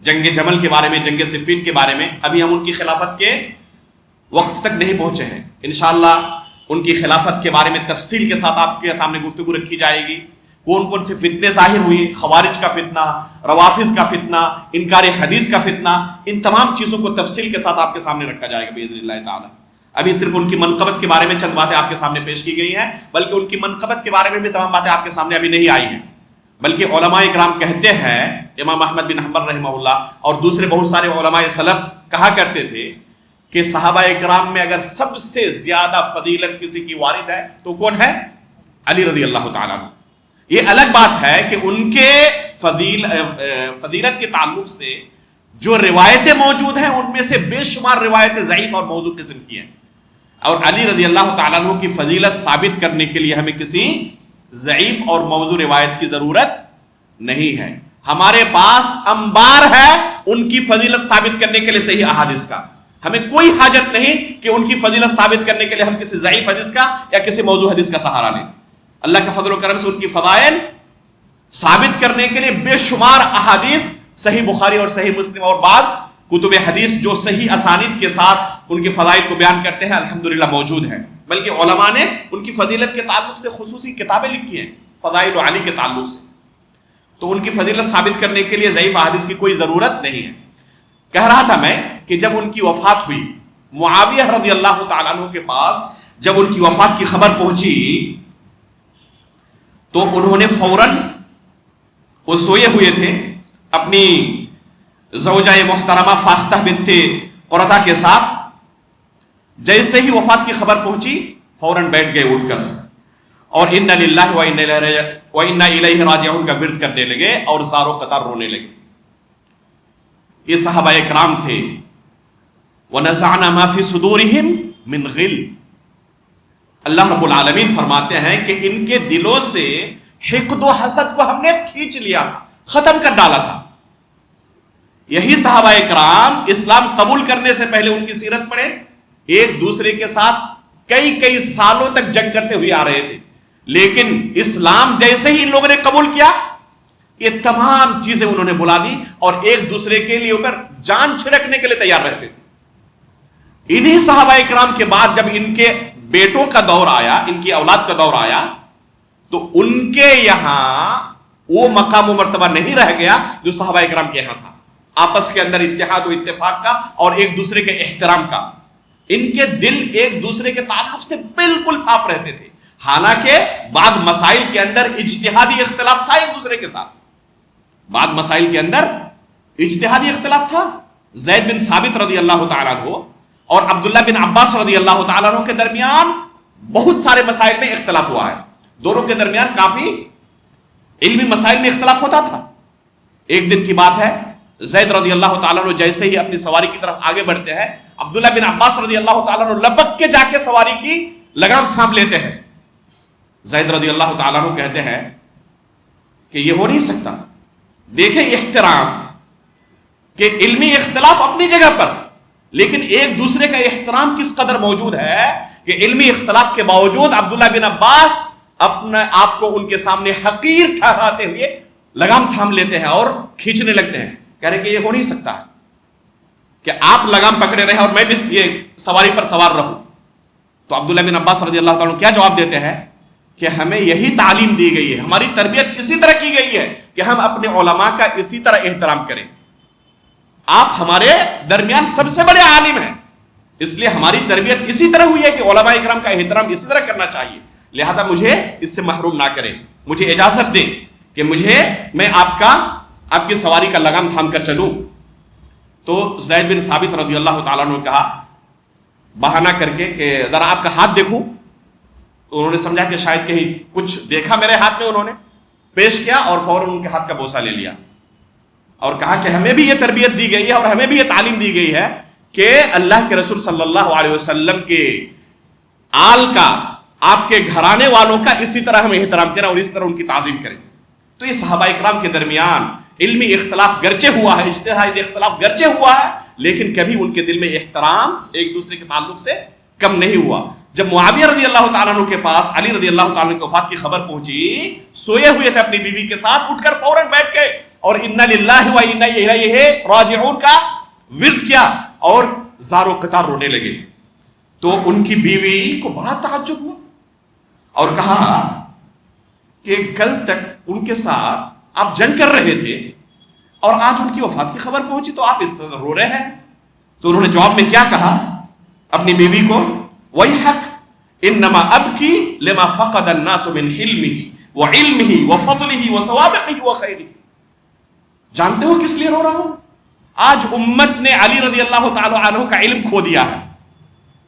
جنگ جمل کے بارے میں، جنگ صفین کے بارے میں، ابھی ہم ان کی خلافت کے وقت تک نہیں پہنچے ہیں، انشاءاللہ ان کی خلافت کے بارے میں تفصیل کے ساتھ آپ کے سامنے گفتگو رکھی جائے گی. کون کون سے فتنے ظاہر ہوئی، خوارج کا فتنہ، روافظ کا فتنہ، انکار حدیث کا فتنہ، ان تمام چیزوں کو تفصیل کے ساتھ آپ کے سامنے رکھا جائے گا باذن اللہ تعالی. ابھی صرف ان کی منقبت کے بارے میں چند باتیں آپ کے سامنے پیش کی گئی ہیں، بلکہ ان کی منقبت کے بارے میں بھی تمام باتیں آپ کے سامنے ابھی نہیں آئی ہیں. بلکہ علماء اکرام کہتے ہیں، امام احمد بن حنبل رحمہ اللہ اور دوسرے بہت سارے علماء سلف کہا کرتے تھے کہ صحابہ اکرام میں اگر سب سے زیادہ فضیلت کسی کی وارد ہے تو کون ہے؟ علی رضی اللہ تعالیٰ عنہ. یہ الگ بات ہے کہ ان کے فضیلت کے تعلق سے جو روایتیں موجود ہیں ان میں سے بے شمار روایتیں ضعیف اور موضوع قسم کی ہیں، اور علی رضی اللہ تعالیٰ عنہ کی فضیلت ثابت کرنے کے لیے ہمیں کسی ضعیف اور موضوع روایت کی ضرورت نہیں ہے. ہمارے پاس انبار ہے ان کی فضیلت ثابت کرنے کے لیے صحیح احادیث کا. ہمیں کوئی حاجت نہیں کہ ان کی فضیلت ثابت کرنے کے لیے ہم کسی ضعیف حدیث کا یا کسی موضوع حدیث کا سہارا لیں. اللہ کے فضل و کرم سے ان کی فضائل ثابت کرنے کے لیے بے شمار احادیث صحیح بخاری اور صحیح مسلم اور بعد کتب حدیث جو صحیح اسانید کے ساتھ ان کے فضائل کو بیان کرتے ہیں الحمدللہ موجود ہیں. بلکہ علماء نے ان کی فضیلت کے تعلق سے خصوصی کتابیں لکھی ہیں فضائل علی کے تعلق سے. تو ان کی فضیلت ثابت کرنے کے لیے ضعیف احادیث کی کوئی ضرورت نہیں ہے. کہہ رہا تھا میں کہ جب ان کی وفات ہوئی، معاویہ رضی اللہ تعالیٰ عنہ کے پاس جب ان کی وفات کی خبر پہنچی تو انہوں نے فوراً، وہ سوئے ہوئے تھے، اپنی زوجہ محترمہ فاختہ بنت قرطہ کے ساتھ جیسے ہی وفات کی خبر پہنچی فوراً بیٹھ گئے اٹھ کر، اور انا للہ و انا الیہ راجعون کا ورد کرنے لگے اور زار و قطار رونے لگے. یہ صحابہ اکرام تھے. وَنَزَعْنَا مَا فِي صُدُورِهِمْ مِنْ غِلٍّ، اللہ رب العالمین فرماتے ہیں کہ ان کے دلوں سے حقد و حسد کو ہم نے کھینچ لیا تھا، ختم کر ڈالا تھا. یہی صحابہ اکرام اسلام قبول کرنے سے پہلے ان کی سیرت پڑھیں، ایک دوسرے کے ساتھ کئی سالوں تک جنگ کرتے ہوئے آ رہے تھے، لیکن اسلام جیسے ہی ان لوگوں نے قبول کیا یہ تمام چیزیں انہوں نے بلا دی اور ایک دوسرے کے لیے اوپر جان چھڑکنے کے لیے تیار رہتے تھے. انہی صحابہ اکرام کے بعد جب ان کے بیٹوں کا دور آیا، ان کی اولاد کا دور آیا، تو ان کے یہاں وہ مقام و مرتبہ نہیں رہ گیا جو صحابہ اکرام کے یہاں تھا، آپس کے اندر اتحاد و اتفاق کا اور ایک دوسرے کے احترام کا. ان کے دل ایک دوسرے کے تعلق سے بالکل صاف رہتے تھے، حالانکہ بعض مسائل کے اندر اجتہادی اختلاف تھا ایک دوسرے کے ساتھ، بعض مسائل کے اندر اجتہادی اختلاف تھا. زید بن ثابت رضی اللہ تعالیٰ عنہ اور عبداللہ بن عباس رضی اللہ تعالیٰ عنہ کے درمیان بہت سارے مسائل میں اختلاف ہوا ہے. دونوں کے درمیان کافی علمی مسائل میں اختلاف ہوتا تھا. ایک دن کی بات ہے، زید رضی اللہ تعالیٰ عنہ جیسے ہی اپنی سواری کی طرف آگے بڑھتے ہیں، عبداللہ بن عباس رضی اللہ تعالیٰ عنہ لپک کے جا کے سواری کی لگام تھام لیتے ہیں. زید رضی اللہ تعالیٰ عنہ کہتے ہیں کہ یہ ہو نہیں سکتا. دیکھیں احترام کہ علمی اختلاف اپنی جگہ پر، لیکن ایک دوسرے کا احترام کس قدر موجود ہے کہ علمی اختلاف کے باوجود عبداللہ بن عباس اپنے آپ کو ان کے سامنے حقیر ٹھہراتے ہوئے لگام تھام لیتے ہیں اور کھینچنے لگتے ہیں. کہہ رہے کہ یہ ہو نہیں سکتا کہ آپ لگام پکڑے رہے اور میں بھی یہ سواری پر سوار رہوں. تو عبداللہ بن عباس رضی اللہ تعالیٰ کیا جواب دیتے ہیں کہ ہمیں یہی تعلیم دی گئی ہے, ہماری تربیت اسی طرح کی گئی ہے کہ ہم اپنے علماء کا اسی طرح احترام کریں. آپ ہمارے درمیان سب سے بڑے عالم ہیں, اس لیے ہماری تربیت اسی طرح ہوئی ہے کہ علماء اکرام کا احترام اسی طرح کرنا چاہیے, لہذا مجھے اس سے محروم نہ کریں, مجھے اجازت دیں کہ میں آپ کی سواری کا لگام تھام کر چلوں. تو زید بن ثابت رضی اللہ تعالیٰ نے کہا بہانہ کر کے کہ ذرا آپ کا ہاتھ دیکھوں. تو انہوں نے سمجھا کہ شاید کہیں کچھ دیکھا میرے ہاتھ میں, انہوں نے پیش کیا اور فوراً ان کے ہاتھ کا بوسہ لے لیا اور کہا کہ ہمیں بھی یہ تربیت دی گئی ہے اور ہمیں بھی یہ تعلیم دی گئی ہے کہ اللہ کے رسول صلی اللہ علیہ وسلم کے آل کا, آپ کے گھرانے والوں کا اسی طرح ہم احترام کریں اور اس طرح ان کی تعظیم کریں. تو یہ صحابہ اکرام کے درمیان علمی اختلاف گرچہ ہوا ہے, اجتہادی اختلاف گرچہ ہوا ہے, لیکن کبھی ان کے دل میں احترام ایک دوسرے کے تعلق سے کم نہیں ہوا. جب معاویہ رضی اللہ تعالیٰ عنہ کے پاس علی رضی اللہ تعالیٰ عنہ کی وفات کی خبر پہنچی, سوئے ہوئے تھے اپنی بیوی کے ساتھ, اٹھ کر فوراً بیٹھ گئے اور انا للہ و انا الیہ راجعون کا ورد کیا اور زار و قطار رونے لگے. تو ان کی بیوی کو بڑا تعجب ہوا اور کہا کہ کل تک ان کے ساتھ آپ جنگ کر رہے تھے اور آج ان کی وفات کی خبر پہنچی تو آپ اس طرح رو رہے ہیں. تو انہوں نے جواب میں کیا کہا اپنی بیوی کو, وَيْحَكْ إِنَّمَا أَبْكِي لِمَا فَقَدَ النَّاسُ مِنْ حِلْمِهِ وَعِلْمِهِ وَفَضْلِهِ وَسَوَابِقِهِ وَخَيْرِهِ. جانتے ہو کس لیے رو رہا ہوں؟ آج امت نے علی رضی اللہ تعالیٰ عنہ کا علم کھو دیا ہے.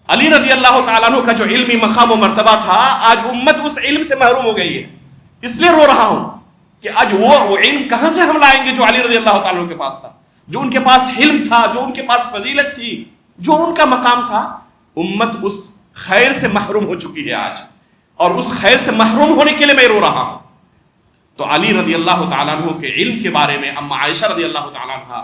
علی رضی اللہ تعالیٰ عنہ کا جو علمی مقام و مرتبہ تھا, آج امت اس علم سے محروم ہو گئی ہے. اس لیے رو رہا ہوں کہ آج وہ علم کہاں سے ہم لائیں گے جو علی رضی اللہ تعالیٰ عنہ کے پاس تھا, جو ان کے پاس علم تھا, جو ان کے پاس فضیلت تھی, جو ان کا مقام تھا. امت اس خیر سے محروم ہو چکی ہے آج, اور اس خیر سے محروم ہونے کے لیے میں رو رہا ہوں. تو علی رضی اللہ تعالیٰ عنہ کے علم کے بارے میں اما عائشہ رضی اللہ تعالیٰ عنہ,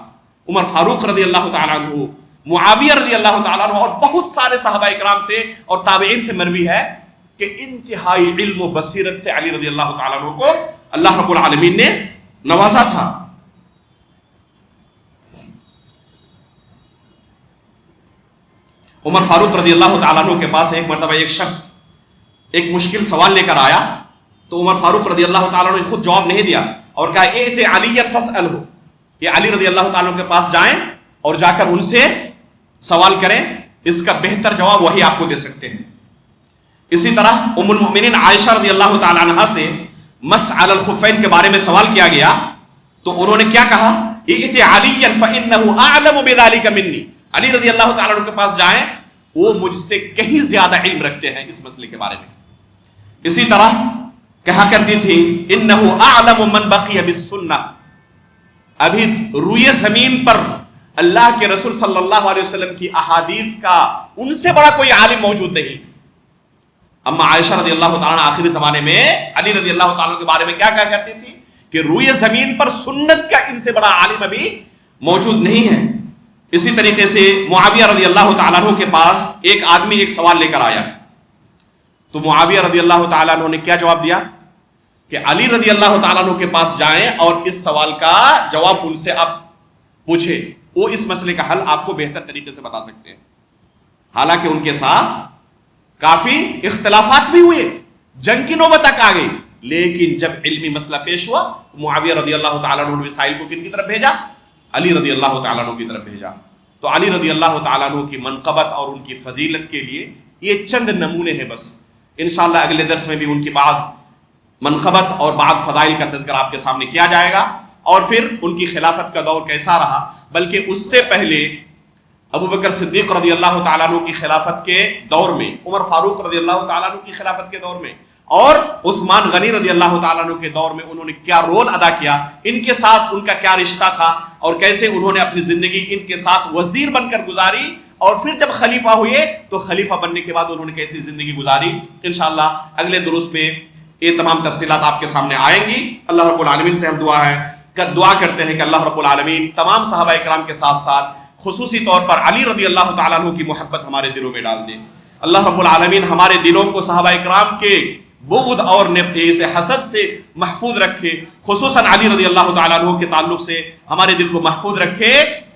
عمر فاروق رضی اللہ تعالیٰ عنہ, معاویہ رضی اللہ تعالیٰ عنہ اور بہت سارے صحابہ اکرام سے اور تابعین سے مروی ہے کہ انتہائی علم و بصیرت سے علی رضی اللہ تعالیٰ عنہ کو اللہ رب العالمین نے نوازا تھا. عمر فاروق رضی اللہ تعالیٰ عنہ کے پاس ایک مرتبہ ایک شخص ایک مشکل سوال لے کر آیا, تو عمر فاروق رضی اللہ تعالیٰ عنہ نے خود جواب نہیں دیا اور کہا ائت علی فاسألہ, یہ علی رضی اللہ تعالیٰ عنہ کے پاس جائیں اور جا کر ان سے سوال کریں, اس کا بہتر جواب وہی آپ کو دے سکتے ہیں. اسی طرح ام المؤمنین عائشہ رضی اللہ تعالیٰ عنہ سے مسح علی الخفین کے بارے میں سوال کیا گیا, تو انہوں نے کیا کہا ائت علی فانہ اعلم بذلک منی, علی رضی اللہ تعالیٰ عنہ کے پاس جائیں, وہ مجھ سے کہیں زیادہ علم رکھتے ہیں اس مسئلے کے بارے میں. اسی طرح کہا کرتی تھی انہ اعلم من بقی بالسنہ, ابھی روئے زمین پر اللہ کے رسول صلی اللہ علیہ وسلم کی احادیث کا ان سے بڑا کوئی عالم موجود نہیں. اما عائشہ رضی اللہ تعالیٰ عنہ آخری زمانے میں علی رضی اللہ تعالیٰ کے بارے میں کیا کہا کرتی تھی کہ روئے زمین پر سنت کا ان سے بڑا عالم ابھی موجود نہیں ہے. اسی طریقے سے معاویہ رضی اللہ تعالیٰ عنہ کے پاس ایک آدمی ایک سوال لے کر آیا, تو معاویہ رضی اللہ تعالیٰ عنہ نے کیا جواب دیا کہ علی رضی اللہ تعالیٰ عنہ کے پاس جائیں اور اس سوال کا جواب ان سے آپ پوچھیں, وہ اس مسئلے کا حل آپ کو بہتر طریقے سے بتا سکتے ہیں. حالانکہ ان کے ساتھ کافی اختلافات بھی ہوئے, جنگ کی نوبت تک آ گئی, لیکن جب علمی مسئلہ پیش ہوا تو معاویہ رضی اللہ تعالیٰ عنہ نے وسائل کو کن کی طرف بھیجا, علی رضی اللہ تعالیٰ عنہ کی طرف بھیجا. تو علی رضی اللہ تعالیٰ عنہ کی منقبت اور ان کی فضیلت کے لیے یہ چند نمونے ہیں بس. انشاءاللہ اگلے درس میں بھی ان کی بعض منقبت اور بعض فضائل کا تذکرہ آپ کے سامنے کیا جائے گا, اور پھر ان کی خلافت کا دور کیسا رہا, بلکہ اس سے پہلے ابو بکر صدیق رضی اللہ تعالیٰ عنہ کی خلافت کے دور میں, عمر فاروق رضی اللہ تعالیٰ عنہ کی خلافت کے دور میں, اور عثمان غنی رضی اللہ تعالیٰ عنہ کے دور میں انہوں نے کیا رول ادا کیا, ان کے ساتھ ان کا کیا رشتہ تھا, اور کیسے انہوں نے اپنی زندگی ان کے ساتھ وزیر بن کر گزاری, اور پھر جب خلیفہ ہوئے تو خلیفہ بننے کے بعد انہوں نے کیسی زندگی گزاری. انشاءاللہ اگلے دروس میں یہ تمام تفصیلات آپ کے سامنے آئیں گی. اللہ رب العالمین سے ہم دعا کرتے ہیں کہ اللہ رب العالمین تمام صحابہ اکرام کے ساتھ ساتھ خصوصی طور پر علی رضی اللہ تعالیٰ عنہ کی محبت ہمارے دلوں میں ڈال دے. اللہ رب العالمین ہمارے دلوں کو صحابہ اکرام کے بغض اور حسد سے محفوظ رکھے, خصوصاً علی رضی اللہ تعالیٰ عنہ کے تعلق سے ہمارے دل کو محفوظ رکھے,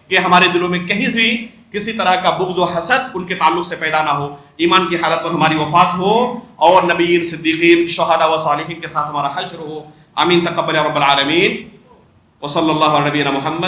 کہ ہمارے دلوں میں کہیں سے کسی طرح کا بغض و حسد ان کے تعلق سے پیدا نہ ہو، ایمان کی حالت پر ہماری وفات ہو اور نبیین، صدیقین، شہداء و صالحین کے ساتھ ہمارا حشر ہو. آمین تقبل یا رب العالمین. وصلی اللہ علی نبینا محمد